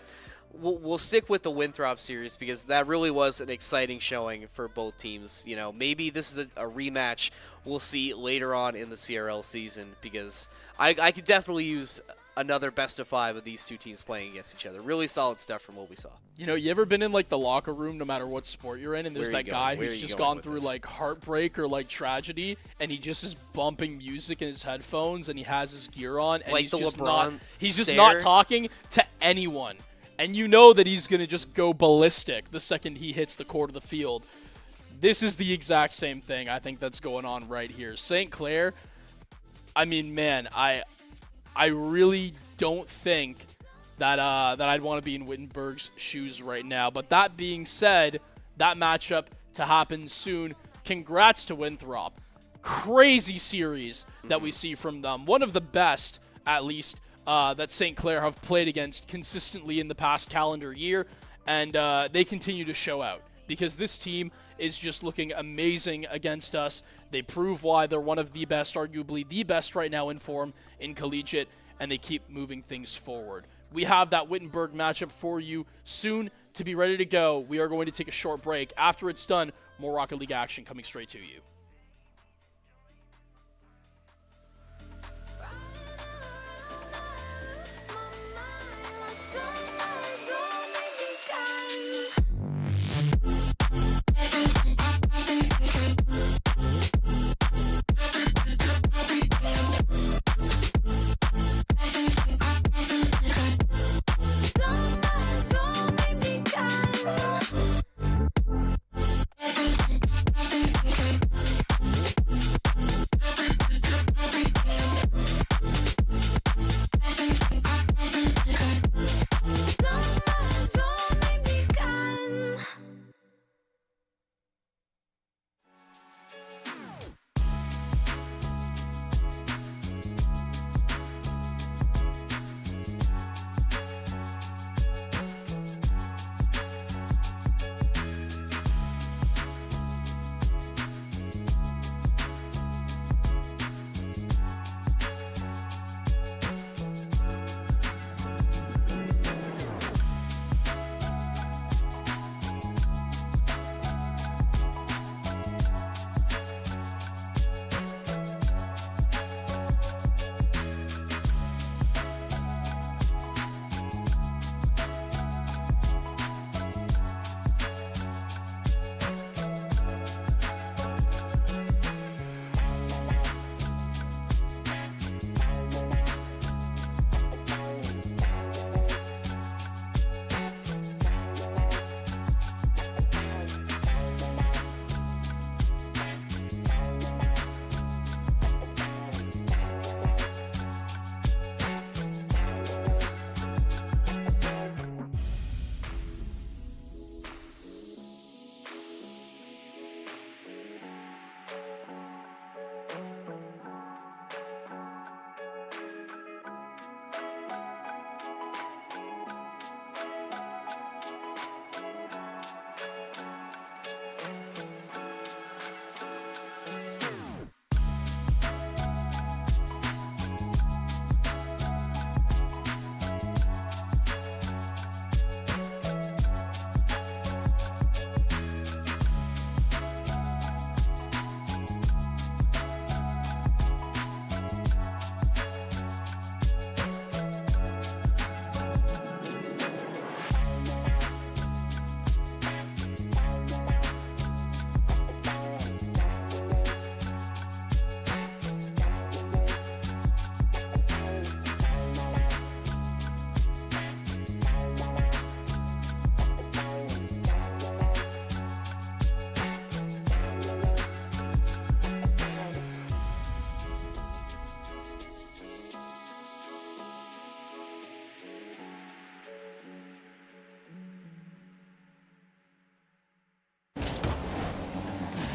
Speaker 12: we'll stick with the Winthrop series because that really was an exciting showing for both teams. You know, maybe this is a rematch we'll see later on in the CRL season, because I could definitely use another best of 5 of these two teams playing against each other. Really solid stuff from what we saw.
Speaker 1: You know, you ever been in like the locker room, no matter what sport you're in, and there's that guy who's just gone through like heartbreak or like tragedy, and he just is bumping music in his headphones, and he has his gear on, and
Speaker 12: like
Speaker 1: he's
Speaker 12: the
Speaker 1: just
Speaker 12: LeBron
Speaker 1: just not talking to anyone, and you know that he's gonna just go ballistic the second he hits the court of the field. This is the exact same thing I think that's going on right here. St. Clair, I mean, man, I really don't think that that I'd want to be in Wittenberg's shoes right now. But that being said, that matchup to happen soon. Congrats to Winthrop. Crazy series that we see from them. One of the best, at least, that St. Clair have played against consistently in the past calendar year. And they continue to show out, because this team is just looking amazing against us. They prove why they're one of the best, arguably the best right now in form in collegiate, and they keep moving things forward. We have that Wittenberg matchup for you soon to be ready to go. We are going to take a short break. After it's done, more Rocket League action coming straight to you.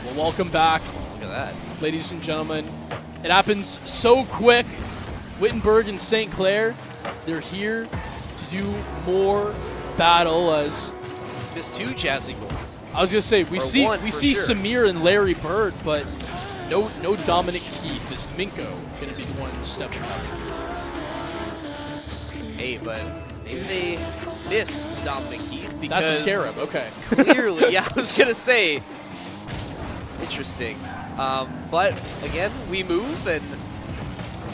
Speaker 1: Well, welcome back.
Speaker 12: Look at that.
Speaker 1: Ladies and gentlemen. It happens so quick. Wittenberg and St. Clair, they're here to do more battle as...
Speaker 12: Missed 2 Jazzy goals.
Speaker 1: I was going to say, we see
Speaker 12: sure.
Speaker 1: Samir and Larry Bird, but no Dominic Keith. Is Minko going to be the one stepping up?
Speaker 12: Hey, but maybe they miss Dominic Keith because...
Speaker 1: That's a scarab, okay.
Speaker 12: Clearly, yeah, I was going to say. Interesting. But, again, we move, and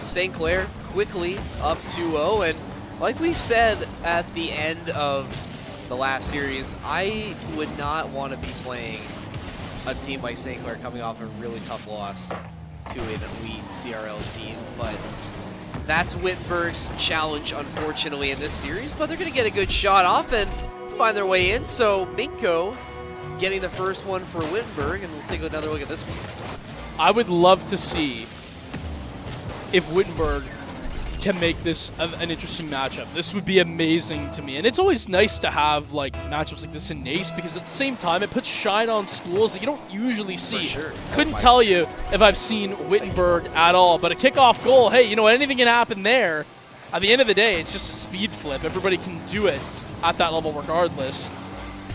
Speaker 12: St. Clair quickly up 2-0. And like we said at the end of the last series, I would not want to be playing a team like St. Clair coming off a really tough loss to an elite CRL team. But that's Wittenberg's challenge, unfortunately, in this series. But they're going to get a good shot off and find their way in. So Minko getting the first one for Wittenberg, and we'll take another look at this one.
Speaker 1: I would love to see if Wittenberg can make this an interesting matchup. This would be amazing to me. And it's always nice to have like matchups like this in NACE, because at the same time it puts shine on schools that you don't usually see.
Speaker 12: For sure.
Speaker 1: Couldn't tell you if I've seen Wittenberg at all, but a kickoff goal, hey, you know, anything can happen there. At the end of the day, it's just a speed flip. Everybody can do it at that level regardless,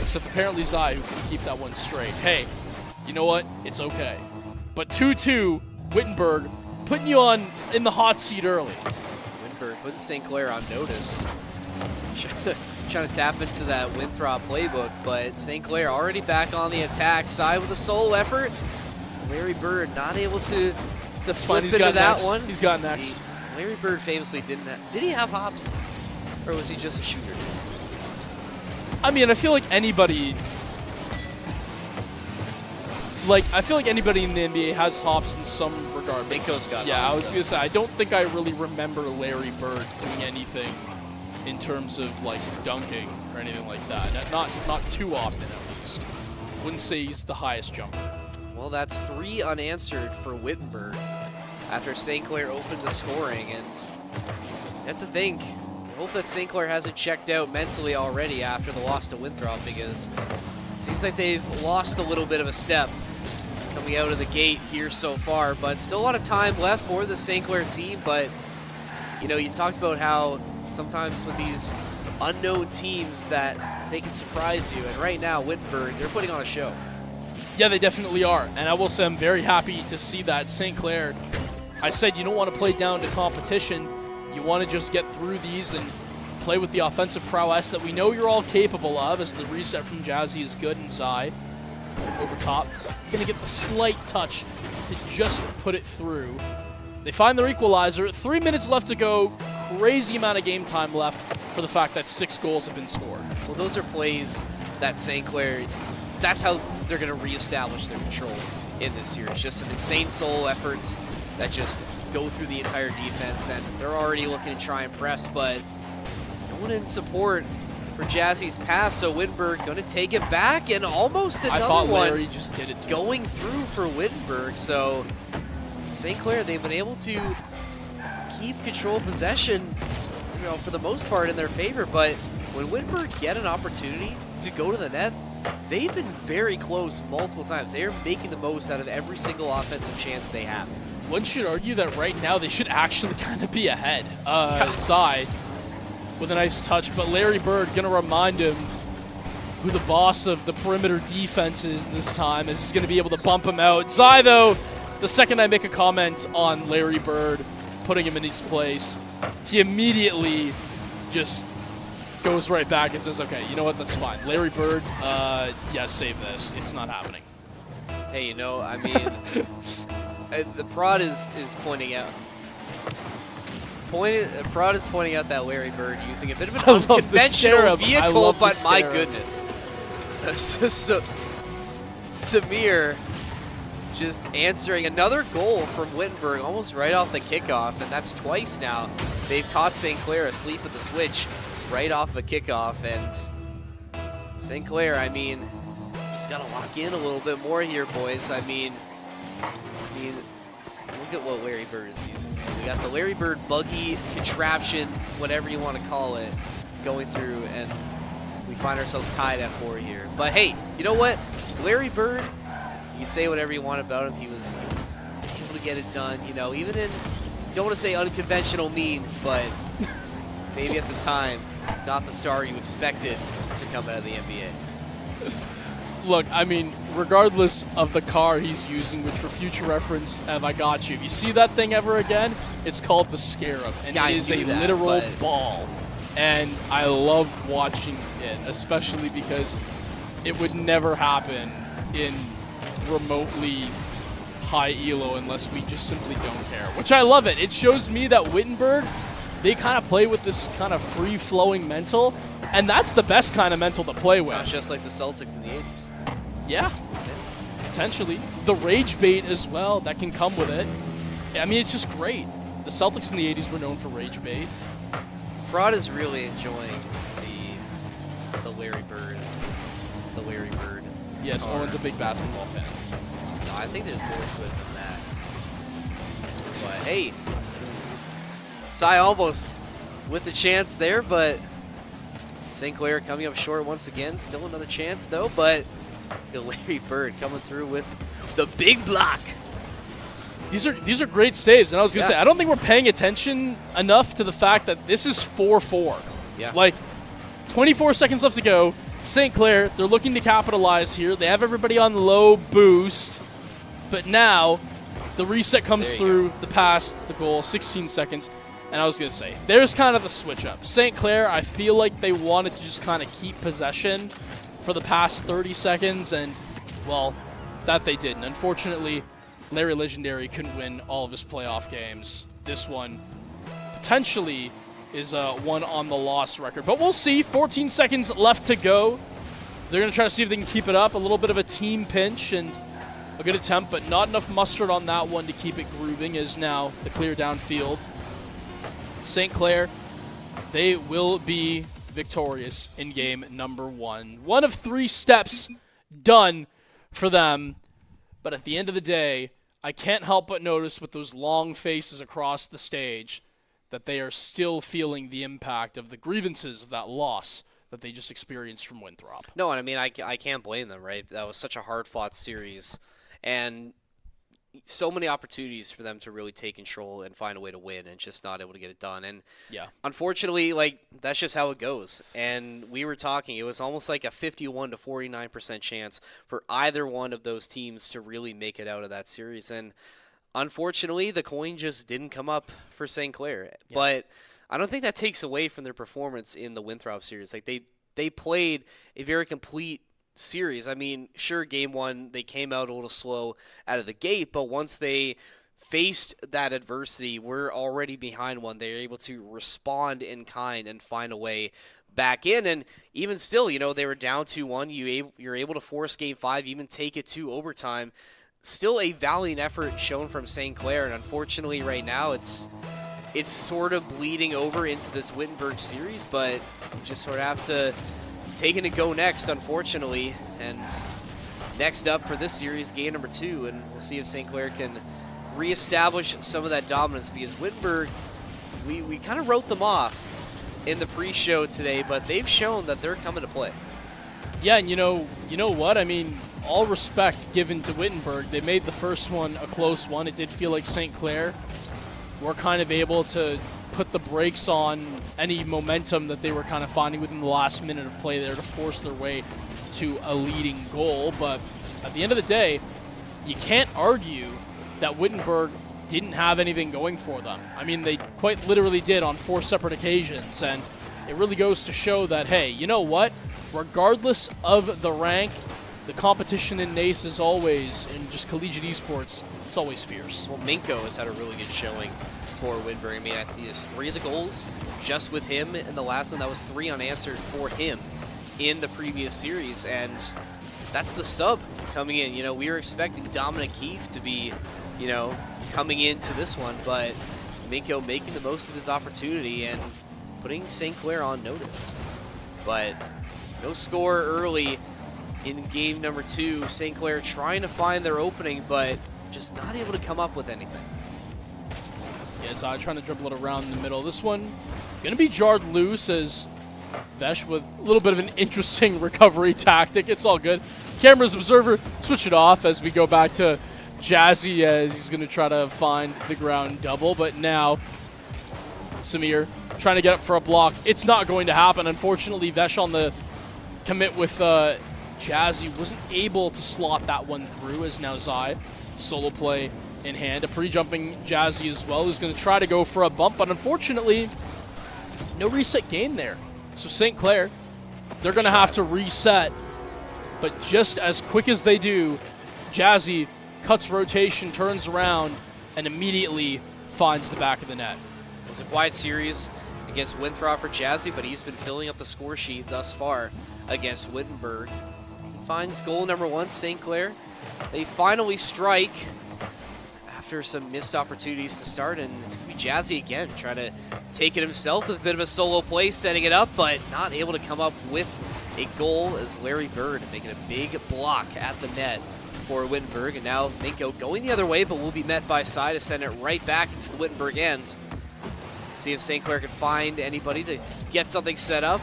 Speaker 1: except apparently Zai, who can keep that one straight. Hey, you know what? It's okay. But 2-2, Wittenberg putting you in the hot seat early.
Speaker 12: Wittenberg putting St. Clair on notice. Trying to tap into that Winthrop playbook, but St. Clair already back on the attack side with a solo effort. Larry Bird not able to flip into that one.
Speaker 1: He's got next.
Speaker 12: Larry Bird famously did he have hops? Or was he just a shooter?
Speaker 1: I mean, I feel like anybody in the NBA has hops in some regard.
Speaker 12: Minko's got
Speaker 1: yeah,
Speaker 12: hops,
Speaker 1: I was going to say, I don't think I really remember Larry Bird doing anything in terms of like dunking or anything like that. Not too often, at least. Wouldn't say he's the highest jumper.
Speaker 12: Well, that's 3 unanswered for Wittenberg after St. Clair opened the scoring, and that's the thing. I hope that St. Clair hasn't checked out mentally already after the loss to Winthrop, because it seems like they've lost a little bit of a step coming out of the gate here so far. But still a lot of time left for the St. Clair team. But, you know, you talked about how sometimes with these unknown teams that they can surprise you. And right now, Wittenberg, they're putting on a show.
Speaker 1: Yeah, they definitely are. And I will say I'm very happy to see that. St. Clair, I said you don't want to play down to competition. You want to just get through these and play with the offensive prowess that we know you're all capable of, as the reset from Jazzy is good and Zai over top. Going to get the slight touch to just put it through. They find their equalizer. 3 minutes left to go. Crazy amount of game time left for the fact that 6 goals have been scored.
Speaker 12: Well, those are plays that St. Clair, that's how they're going to reestablish their control in this series. Just some insane solo efforts that just go through the entire defense, and they're already looking to try and press, but no one in support for Jazzy's pass, so Wittenberg going to take it back, and almost another
Speaker 1: I thought Larry
Speaker 12: one
Speaker 1: just did it to
Speaker 12: going through for Wittenberg. So St. Clair, they've been able to keep control of possession, you know, for the most part in their favor, but when Wittenberg get an opportunity to go to the net, they've been very close multiple times. They are making the most out of every single offensive chance they have.
Speaker 1: One should argue that right now they should actually kind of be ahead. Zai with a nice touch, but Larry Bird going to remind him who the boss of the perimeter defense is this time, as he's going to be able to bump him out. Zai, though, the second I make a comment on Larry Bird, putting him in his place, he immediately just goes right back and says, okay, you know what, that's fine. Larry Bird, yeah, save this. It's not happening.
Speaker 12: Hey, you know, I mean, the prod is pointing out. Prod is pointing out that Larry Bird using a bit of an unconventional vehicle, but my goodness. So, Samir just answering another goal from Wittenberg almost right off the kickoff, and that's twice now. They've caught St. Clair asleep at the switch right off a kickoff, and St. Clair, I mean, just got to lock in a little bit more here, boys. I mean, look at what Larry Bird is using. We got the Larry Bird buggy contraption, whatever you want to call it, going through, and we find ourselves tied at 4 here. But hey, you know what? Larry Bird, You can say whatever you want about him. He was able to get it done. You know, even in, don't want to say unconventional means, but maybe at the time, not the star you expected to come out of the NBA.
Speaker 1: Look, I mean, regardless of the car he's using, which for future reference, have I got you. If you see that thing ever again, it's called the Scarab, and
Speaker 12: Yeah,
Speaker 1: it
Speaker 12: I
Speaker 1: is a
Speaker 12: knew that,
Speaker 1: literal
Speaker 12: but-
Speaker 1: ball. And I love watching it, especially because it would never happen in remotely high elo unless we just simply don't care, which I love it. It shows me that Wittenberg, they kind of play with this kind of free-flowing mental, and that's the best kind of mental to play with.
Speaker 12: Sounds just like the Celtics in the 80s.
Speaker 1: Yeah, potentially. The rage bait as well, that can come with it. I mean, it's just great. The Celtics in the 80s were known for rage bait.
Speaker 12: Fraud is really enjoying the Larry Bird. The Larry Bird.
Speaker 1: Yes,
Speaker 12: car.
Speaker 1: Owen's a big basketball fan.
Speaker 12: No, I think there's more to it than that. But hey, Cy almost with the chance there, but St. Clair coming up short once again. Still another chance though, but Larry Bird coming through with the big block.
Speaker 1: These are great saves, and I was gonna say I don't think we're paying attention enough to the fact that this is 4-4.
Speaker 12: Yeah.
Speaker 1: Like 24 seconds left to go. St. Clair, they're looking to capitalize here. They have everybody on low boost, but now the reset comes through, the pass, the goal, 16 seconds. And I was going to say, there's kind of the switch up. St. Clair, I feel like they wanted to just kind of keep possession for the past 30 seconds, and, well, that they didn't. Unfortunately, Larry Legendary couldn't win all of his playoff games. This one potentially is one on the loss record. But we'll see. 14 seconds left to go. They're going to try to see if they can keep it up. A little bit of a team pinch and a good attempt, but not enough mustard on that one to keep it grooving, as now the clear downfield. St. Clair, they will be victorious in game number 1. One of 3 steps done for them. But at the end of the day, I can't help but notice with those long faces across the stage that they are still feeling the impact of the grievances of that loss that they just experienced from Winthrop.
Speaker 12: No, and I mean, I can't blame them, right? That was such a hard-fought series, and so many opportunities for them to really take control and find a way to win, and just not able to get it done. And
Speaker 1: yeah,
Speaker 12: unfortunately, like, that's just how it goes. And we were talking, it was almost like a 51 to 49% chance for either one of those teams to really make it out of that series. And unfortunately, the coin just didn't come up for St. Clair. Yeah. But I don't think that takes away from their performance in the Winthrop series. Like, they played a very complete series. I mean, sure, game 1, they came out a little slow out of the gate, but once they faced that adversity, we're already behind one. They're able to respond in kind and find a way back in. And even still, you know, they were down 2-1. You're able to force game 5, even take it to overtime. Still a valiant effort shown from St. Clair, and unfortunately right now it's sort of bleeding over into this Wittenberg series, but you just sort of have to take it and go next, unfortunately. And next up for this series, game number 2, and we'll see if St. Clair can reestablish some of that dominance, because Wittenberg, we kind of wrote them off in the pre-show today, but they've shown that they're coming to play.
Speaker 1: Yeah, and you know what? I mean, all respect given to Wittenberg. They made the first one a close one. It did feel like St. Clair were kind of able to put the brakes on any momentum that they were kind of finding within the last minute of play there to force their way to a leading goal. But at the end of the day, you can't argue that Wittenberg didn't have anything going for them. I mean, they quite literally did on 4 separate occasions, and it really goes to show that, hey, you know what? Regardless of the rank, the competition in NACE is always, in just collegiate esports, it's always fierce.
Speaker 12: Well, Minko has had a really good showing for Wittenberg. I mean, I think it's 3 of the goals just with him in the last one. That was 3 unanswered for him in the previous series, and that's the sub coming in. You know, we were expecting Dominic Keefe to be, you know, coming into this one, but Minko making the most of his opportunity and putting St. Clair on notice. But no score early in game number 2. St. Clair trying to find their opening, but just not able to come up with anything.
Speaker 1: Yeah, Zai trying to dribble it around in the middle. This one going to be jarred loose as Vesh with a little bit of an interesting recovery tactic. It's all good. Cameras observer, switch it off as we go back to Jazzy as he's going to try to find the ground double. But now, Samir trying to get up for a block. It's not going to happen. Unfortunately, Vesh on the commit with Jazzy wasn't able to slot that one through as now Zai, solo play in hand. A pre-jumping Jazzy as well, who's going to try to go for a bump, but unfortunately, no reset gain there. So St. Clair, they're going to have to reset, but just as quick as they do, Jazzy cuts rotation, turns around, and immediately finds the back of the net.
Speaker 12: It was a quiet series against Winthrop for Jazzy, but he's been filling up the score sheet thus far against Wittenberg. He finds goal number 1, St. Clair. They finally strike after some missed opportunities to start, and it's going to be Jazzy again, trying to take it himself with a bit of a solo play, setting it up, but not able to come up with a goal as Larry Bird making a big block at the net for Wittenberg. And now Minko going the other way, but will be met by Sai to send it right back into the Wittenberg end. See if St. Clair can find anybody to get something set up.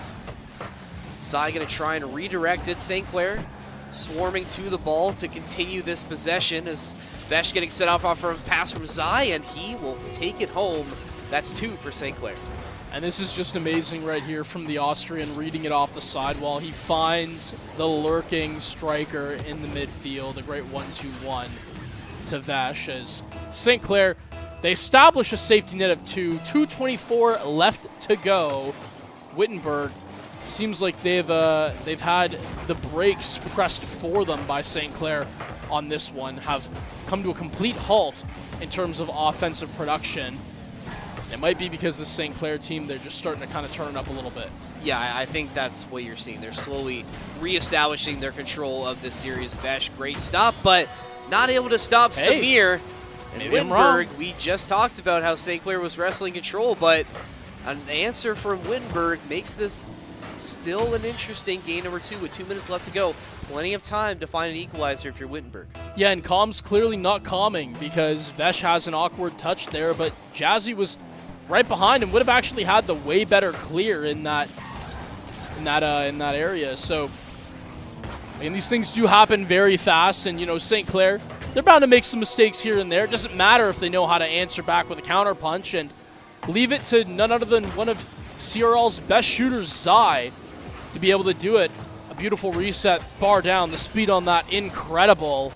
Speaker 12: Sai going to try and redirect it. St. Clair swarming to the ball to continue this possession as Vesh getting set off a pass from Zai, and he will take it home. That's 2 for St. Clair.
Speaker 1: And this is just amazing right here from the Austrian, reading it off the sidewall. He finds the lurking striker in the midfield, a great 1-2-1 to Vesh as St. Clair, they establish a safety net of 2, 2:24 left to go. Wittenberg, seems like they've had the brakes pressed for them by St. Clair on this one, have come to a complete halt in terms of offensive production. It might be because the St. Clair team, they're just starting to kind of turn up a little bit.
Speaker 12: Yeah, I think that's what you're seeing. They're slowly reestablishing their control of this series. Vesh, great stop, but not able to stop Samir. And Wittenberg, we just talked about how St. Clair was wrestling control, but an answer from Wittenberg makes this still an interesting game number 2 with 2 minutes left to go. Plenty of time to find an equalizer if you're Wittenberg.
Speaker 1: Yeah, and Calm's clearly not calming because Vesh has an awkward touch there, but Jazzy was right behind and would have actually had the way better clear in that area. So, and these things do happen very fast, and you know, St. Clair, they're bound to make some mistakes here and there. It doesn't matter if they know how to answer back with a counter punch, and leave it to none other than one of CRL's best shooters, Zai, to be able to do it. A beautiful reset, bar down, the speed on that incredible.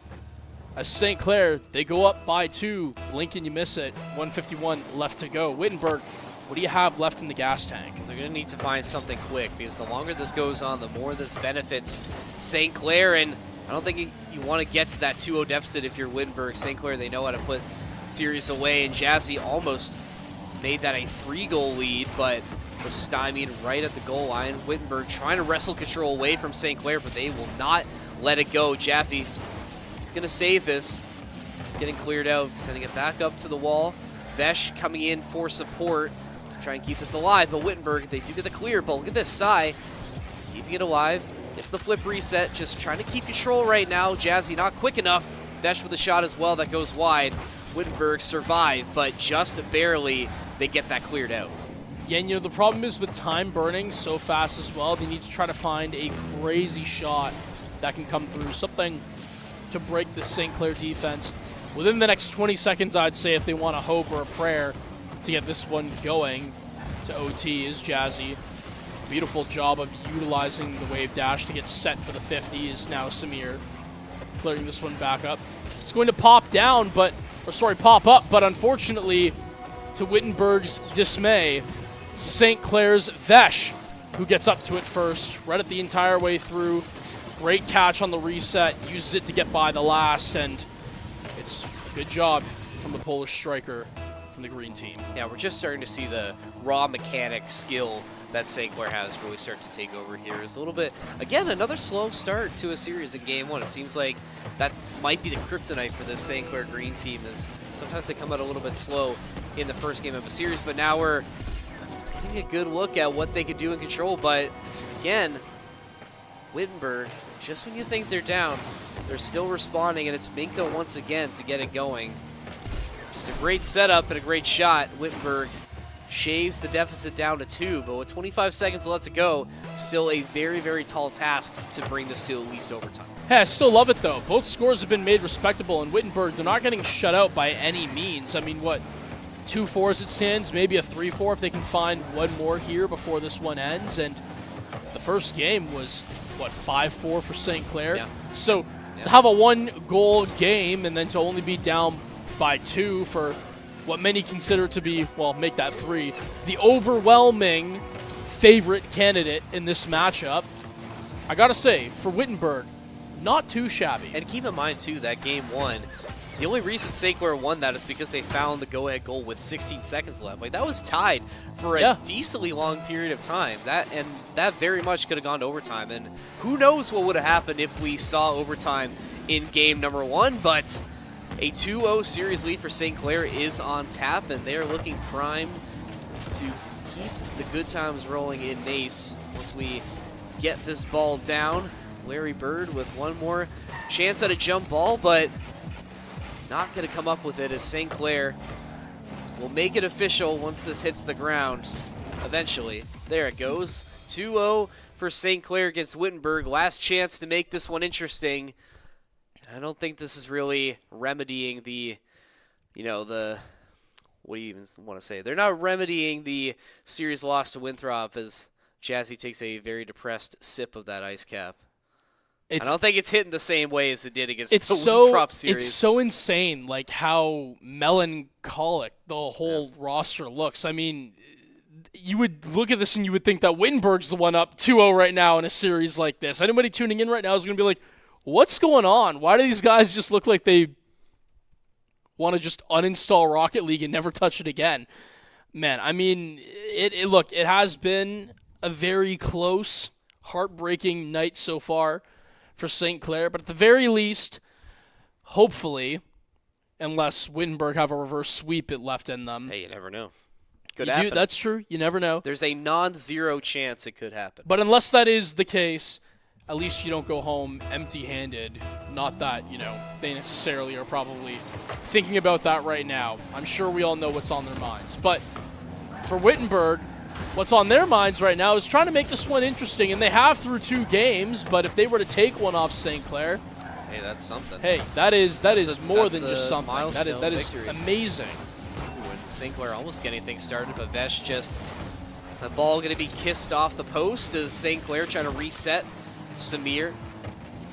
Speaker 1: As St. Clair, they go up by 2, blink and you miss it. 1:51 left to go. Wittenberg, what do you have left in the gas tank?
Speaker 12: They're going to need to find something quick because the longer this goes on, the more this benefits St. Clair, and I don't think you want to get to that 2-0 deficit if you're Wittenberg. St. Clair, they know how to put series away, and Jazzy almost made that a 3-goal lead, but was stymied right at the goal line. Wittenberg trying to wrestle control away from St. Clair, but they will not let it go. Jazzy is going to save this. Getting cleared out, sending it back up to the wall. Vesh coming in for support to try and keep this alive, but Wittenberg, they do get the clear, but look at this, Sai keeping it alive. Gets the flip reset, just trying to keep control right now. Jazzy not quick enough. Vesh with a shot as well that goes wide. Wittenberg survived, but just barely they get that cleared out.
Speaker 1: Yeah, and you know, the problem is with time burning so fast as well, they need to try to find a crazy shot that can come through, something to break the St. Clair defense within the next 20 seconds, I'd say, if they want a hope or a prayer to get this one going to OT. Is Jazzy. Beautiful job of utilizing the wave dash to get set for the 50 is now Samir. Clearing this one back up. It's going to pop down, but, or sorry, pop up, but unfortunately, to Wittenberg's dismay, St. Clair's Vesh, who gets up to it first, read it the entire way through. Great catch on the reset, uses it to get by the last, and it's a good job from the Polish striker from the green team.
Speaker 12: Yeah, we're just starting to see the raw mechanic skill that St. Clair has really start to take over here. It's a little bit, again, another slow start to a series in game 1. It seems like that might be the kryptonite for this St. Clair green team, is sometimes they come out a little bit slow in the first game of a series, but now we're getting a good look at what they could do in control. But again, Wittenberg, just when you think they're down, they're still responding, and it's Minko once again to get it going. Just a great setup and a great shot. Wittenberg shaves the deficit down to 2, but with 25 seconds left to go, still a very, very tall task to bring this to at least overtime.
Speaker 1: Hey, I still love it, though. Both scores have been made respectable, and Wittenberg, they're not getting shut out by any means. I mean, what, 2-4 as it stands, maybe a 3-4 if they can find one more here before this one ends. And the first game was, what, 5-4 for St. Clair?
Speaker 12: Yeah.
Speaker 1: So to have a one-goal game and then to only be down by 2 for what many consider to be, well, make that 3, the overwhelming favorite candidate in this matchup, I gotta say, for Wittenberg, not too shabby.
Speaker 12: And keep in mind, too, that game 1, the only reason St. Clair won that is because they found the go-ahead goal with 16 seconds left. Like, that was tied for a decently long period of time. That very much could have gone to overtime. And who knows what would have happened if we saw overtime in game number 1. But a 2-0 series lead for St. Clair is on tap, and they are looking primed to keep the good times rolling in Nace once we get this ball down. Larry Bird with one more chance at a jump ball, but not going to come up with it as St. Clair will make it official once this hits the ground eventually. There it goes. 2-0 for St. Clair against Wittenberg. Last chance to make this one interesting. I don't think this is really remedying the, what do you even want to say? They're not remedying the series loss to Winthrop as Jazzy takes a very depressed sip of that ice cap. I don't think it's hitting the same way as it did against the Winthrop series.
Speaker 1: It's so insane, like, how melancholic the whole roster looks. I mean, you would look at this and you would think that Wittenberg's the one up 2-0 right now in a series like this. Anybody tuning in right now is going to be like, what's going on? Why do these guys just look like they want to just uninstall Rocket League and never touch it again? Man, I mean, look, it has been a very close, heartbreaking night so far for St. Clair, but at the very least, hopefully, unless Wittenberg have a reverse sweep it left in them.
Speaker 12: Hey, you never know. Could happen.
Speaker 1: That's true. You never know.
Speaker 12: There's a non-zero chance it could happen.
Speaker 1: But unless that is the case, at least you don't go home empty-handed. Not that, they necessarily are probably thinking about that right now. I'm sure we all know what's on their minds. But for Wittenberg, what's on their minds right now is trying to make this one interesting, and they have through 2 games, but if they were to take one off St. Clair,
Speaker 12: hey, that's something.
Speaker 1: Hey, that is more than just something. That is amazing.
Speaker 12: Ooh, and St. Clair almost getting things started, but Vesh just, the ball going to be kissed off the post as St. Clair trying to reset. Samir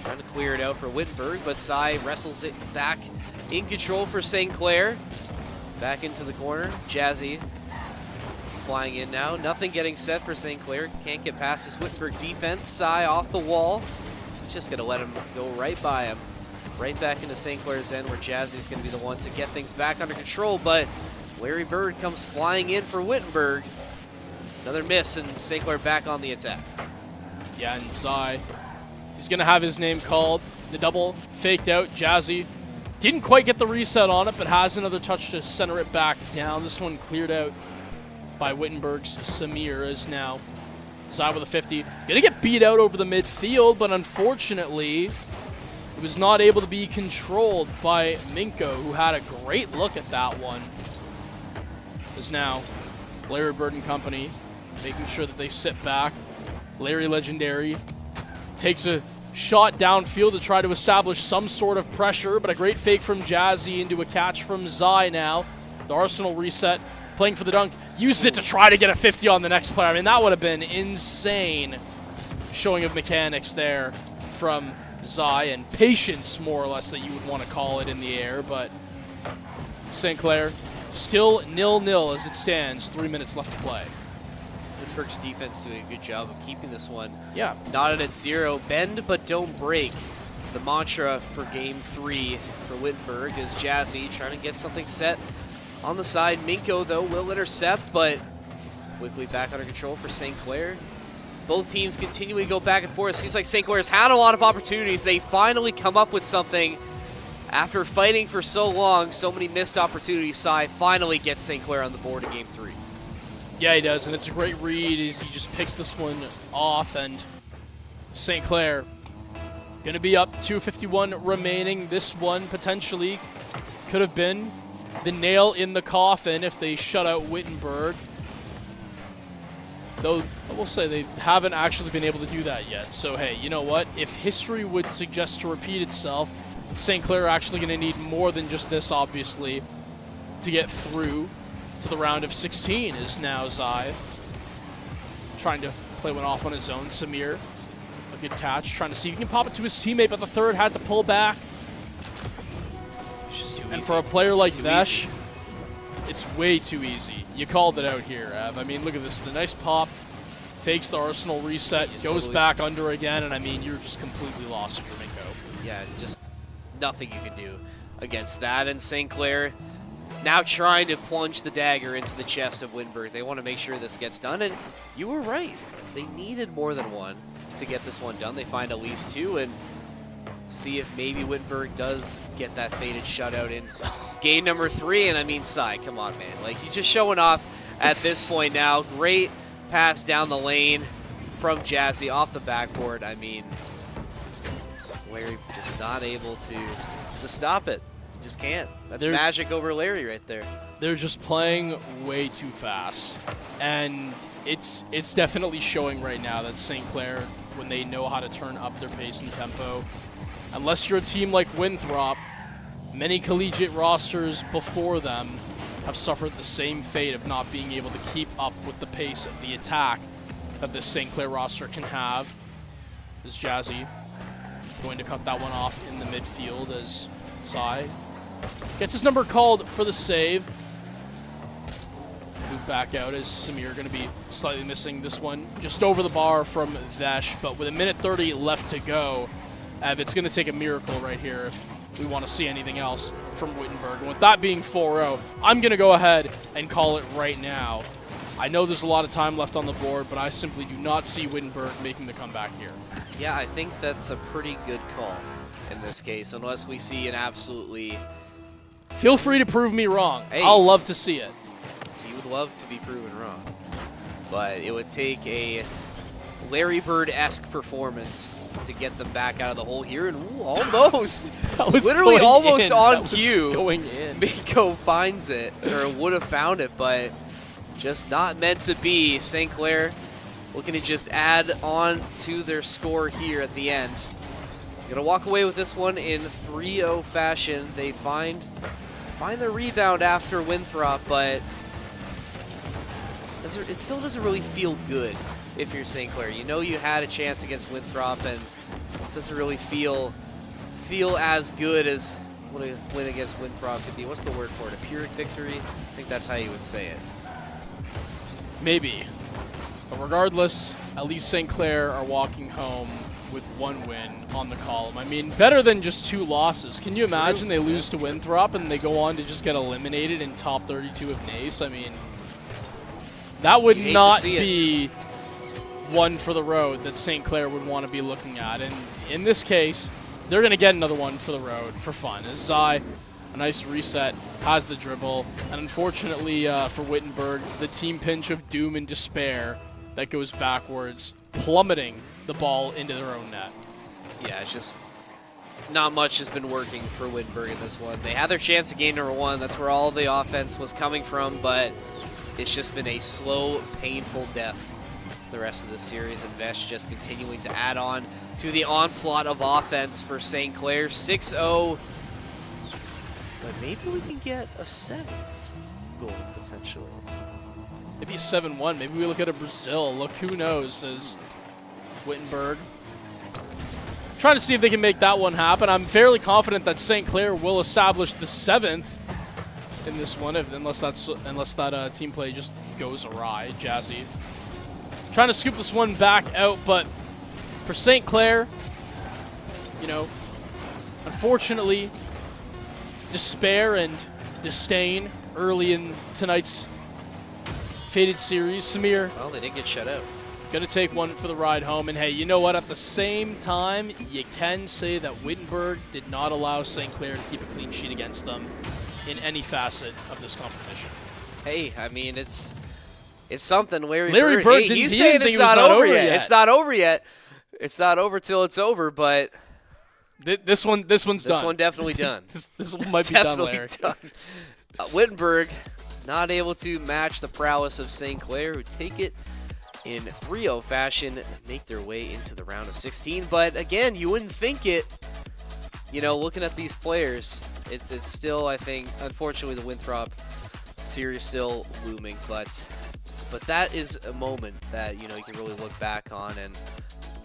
Speaker 12: trying to clear it out for Wittenberg, but Sai wrestles it back in control for St. Clair. Back into the corner. Jazzy flying in now. Nothing getting set for St. Clair. Can't get past this Wittenberg defense. Sai off the wall. Just going to let him go right by him. Right back into St. Clair's end where Jazzy's going to be the one to get things back under control, but Larry Bird comes flying in for Wittenberg. Another miss, and St. Clair back on the attack.
Speaker 1: Yeah, and Sai, he's going to have his name called. The double faked out. Jazzy didn't quite get the reset on it, but has another touch to center it back down. This one cleared out by Wittenberg's Samir is now Sai with a 50. Gonna get beat out over the midfield, but unfortunately, it was not able to be controlled by Minko, who had a great look at that one. Is now Larry Bird and company making sure that they sit back. Larry Legendary takes a shot downfield to try to establish some sort of pressure, but a great fake from Jazzy into a catch from Zai now. The Arsenal reset, playing for the dunk, uses it to try to get a 50 on the next player. I mean, that would have been insane showing of mechanics there from Zai, and patience, more or less, that you would want to call it in the air, but St. Clair still 0-0 as it stands, 3 minutes left to play.
Speaker 12: Wittenberg's defense doing a good job of keeping this one
Speaker 1: knotted
Speaker 12: at 0. Bend but don't break. The mantra for game 3 for Wittenberg is Jazzy trying to get something set on the side. Minko, though, will intercept, but quickly back under control for St. Clair. Both teams continuing to go back and forth. Seems like St. Clair's had a lot of opportunities. They finally come up with something after fighting for so long. So many missed opportunities. Sai finally gets St. Clair on the board in game 3.
Speaker 1: Yeah, he does, and it's a great read as he just picks this one off, and St. Clair going to be up 2:51 remaining. This one potentially could have been the nail in the coffin if they shut out Wittenberg. Though I will say they haven't actually been able to do that yet. So hey, you know what? If history would suggest to repeat itself, St. Clair are actually going to need more than just this, obviously, to get through to the round of 16. Is now Zai trying to play one off on his own. Samir, a good catch, trying to see if he can pop it to his teammate, but the third had to pull back.
Speaker 12: It's just too easy.
Speaker 1: And for a player like Vesh, it's way too easy. You called it out here, Ev. I mean, look at this. The nice pop, fakes the Arsenal reset, goes
Speaker 12: totally
Speaker 1: back under again, and I mean, you're just completely lost if you're Minko.
Speaker 12: Yeah, just nothing you can do against that. And St. Clair now trying to plunge the dagger into the chest of Wittenberg. They want to make sure this gets done, and you were right. They needed more than one to get this one done. They find at least two, and see if maybe Wittenberg does get that faded shutout in game number 3. And I mean, Sai, come on, man. Like, he's just showing off at this point now. Great pass down the lane from Jazzy off the backboard. I mean, Larry just not able to stop it. He just can't. That's magic over Larry right there.
Speaker 1: They're just playing way too fast. And it's definitely showing right now that St. Clair, when they know how to turn up their pace and tempo, unless you're a team like Winthrop, many collegiate rosters before them have suffered the same fate of not being able to keep up with the pace of the attack that this St. Clair roster can have. Is Jazzy going to cut that one off in the midfield as Sai gets his number called for the save. Move back out as Samir going to be slightly missing this one. Just over the bar from Vesh, but with 1:30 left to go, Ev, it's going to take a miracle right here if we want to see anything else from Wittenberg. And with that being 4-0, I'm going to go ahead and call it right now. I know there's a lot of time left on the board, but I simply do not see Wittenberg making the comeback here.
Speaker 12: Yeah, I think that's a pretty good call in this case, unless we see an absolutely...
Speaker 1: Feel free to prove me wrong.
Speaker 12: Hey,
Speaker 1: I'll love to see it.
Speaker 12: You would love to be proven wrong. But it would take a Larry Bird-esque performance to get them back out of the hole here, and ooh, almost, literally almost on cue,
Speaker 1: going in.
Speaker 12: Minko finds it, or would have found it, but just not meant to be. St. Clair looking to just add on to their score here at the end. Gonna walk away with this one in 3-0 fashion. They find the rebound after Winthrop, but it still doesn't really feel good if you're St. Clair. You know you had a chance against Winthrop, and this doesn't really feel as good as what a win against Winthrop could be. What's the word for it? A Pyrrhic victory? I think that's how you would say it.
Speaker 1: Maybe. But regardless, at least St. Clair are walking home with 1 win on the column. I mean, better than just 2 losses. Can you imagine they lose to Winthrop and they go on to just get eliminated in top 32 of NACE? I mean, that would not be one for the road that St. Clair would want to be looking at. And in this case, they're going to get another one for the road for fun. As Zai, a nice reset, has the dribble. And unfortunately for Wittenberg, the team pinch of doom and despair that goes backwards, plummeting the ball into their own net.
Speaker 12: Yeah, it's just not much has been working for Wittenberg in this one. They had their chance at game number 1. That's where all the offense was coming from, but it's just been a slow, painful death the rest of the series, and Vesh just continuing to add on to the onslaught of offense for St. Clair. 6-0, but maybe we can get a 7th goal potentially.
Speaker 1: Maybe a 7-1. Maybe we look at a Brazil. Look, who knows, as Wittenberg trying to see if they can make that one happen. I'm fairly confident that St. Clair will establish the 7th in this one, unless that team play just goes awry. Jazzy trying to scoop this one back out, but for St. Clair, you know, unfortunately, despair and disdain early in tonight's faded series. Samir,
Speaker 12: well, they did get shut out.
Speaker 1: Gonna take one for the ride home, and hey, you know what? At the same time, you can say that Wittenberg did not allow St. Clair to keep a clean sheet against them in any facet of this competition.
Speaker 12: Hey, I mean, it's something. Larry
Speaker 1: Bird
Speaker 12: hey, he's saying it's not over yet. It's not over yet. It's not over till it's over, but
Speaker 1: this one's done.
Speaker 12: This one definitely done.
Speaker 1: this one might be done, Larry.
Speaker 12: Done. Wittenberg not able to match the prowess of St. Clair, who take it in 3-0 fashion make their way into the round of 16. But again, you wouldn't think it. You know, looking at these players, it's still, I think, unfortunately, the Winthrop series still looming. But that is a moment that, you know, you can really look back on. And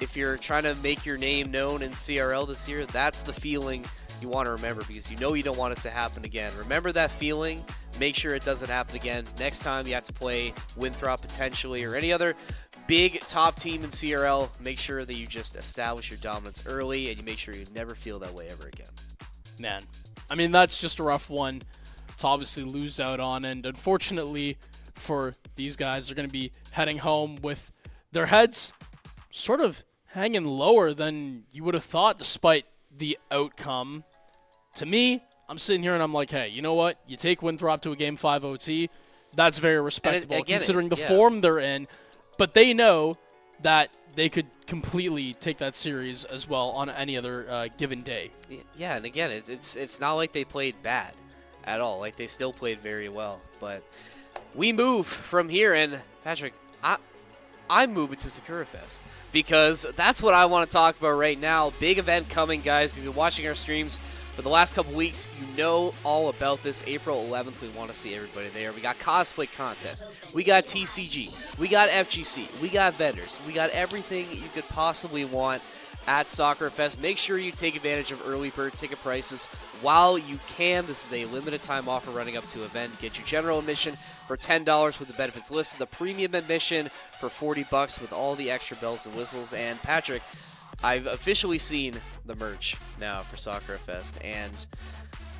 Speaker 12: if you're trying to make your name known in CRL this year, that's the feeling you want to remember, because you know you don't want it to happen again. Remember that feeling. Make sure it doesn't happen again. Next time you have to play Winthrop potentially or any other big top team in CRL, make sure that you just establish your dominance early and you make sure you never feel that way ever again.
Speaker 1: Man, I mean, that's just a rough one to obviously lose out on. And unfortunately for these guys, they're going to be heading home with their heads sort of hanging lower than you would have thought despite the outcome. To me, I'm sitting here and I'm like, hey, you know what? You take Winthrop to a Game 5 OT. That's very respectable considering the form they're in. But they know that they could completely take that series as well on any other given day.
Speaker 12: Yeah, and again, it's not like they played bad at all. Like, they still played very well. But we move from here, and Patrick, I'm moving to Sakura Fest because that's what I want to talk about right now. Big event coming, guys. If you've been watching our streams for the last couple weeks, you know all about this. April 11th, we want to see everybody there. We got cosplay contest. We got TCG. We got FGC. We got vendors. We got everything you could possibly want at Sakura Fest. Make sure you take advantage of early bird ticket prices while you can. This is a limited time offer running up to event. Get your general admission for $10 with the benefits listed. The premium admission for $40 with all the extra bells and whistles. And Patrick, I've officially seen the merch now for Sakura Fest, and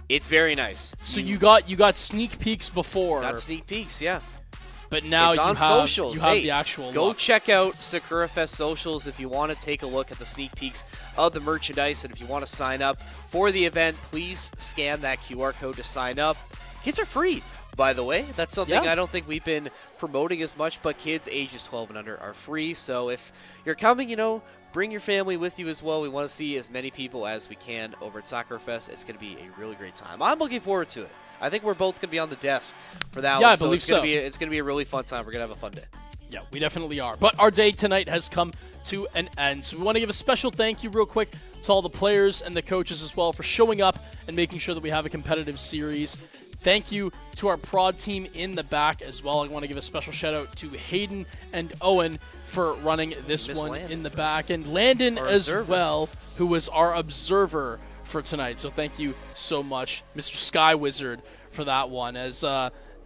Speaker 12: it's very nice.
Speaker 1: So you got sneak peeks before.
Speaker 12: Got sneak peeks, yeah.
Speaker 1: But now
Speaker 12: it's on socials.
Speaker 1: You have the actual
Speaker 12: Go
Speaker 1: look.
Speaker 12: check out Sakura Fest socials if you want to take a look at the sneak peeks of the merchandise, and if you want to sign up for the event, please scan that QR code to sign up. Kids are free, by the way. That's something I don't think we've been promoting as much, but kids ages 12 and under are free. So if you're coming, you know, bring your family with you as well. We want to see as many people as we can over at Sakura Fest. It's going to be a really great time. I'm looking forward to it. I think we're both going to be on the desk for that one.
Speaker 1: I believe so.
Speaker 12: It's going to be a really fun time. We're going to have a fun day.
Speaker 1: Yeah, we definitely are. But our day tonight has come to an end. So we want to give a special thank you real quick to all the players and the coaches as well for showing up and making sure that we have a competitive series. Thank you to our prod team in the back as well. I want to give a special shout out to Hayden and Owen for running this one in the back. And Landon as well, who was our observer for tonight. So thank you so much, Mr. Sky Wizard, for that one. As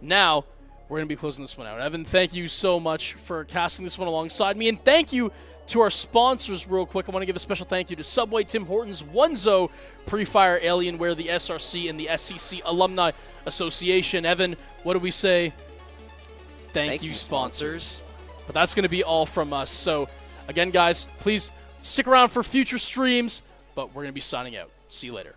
Speaker 1: now, we're going to be closing this one out. Evan, thank you so much for casting this one alongside me. And thank you to our sponsors real quick. I want to give a special thank you to Subway, Tim Hortons, Onezo, Pre-Fire, Alienware, the SRC, and the SCC Alumni Association. Evan, what do we say? Thank you, sponsors. But that's going to be all from us. So, again, guys, please stick around for future streams, but we're going to be signing out. See you later.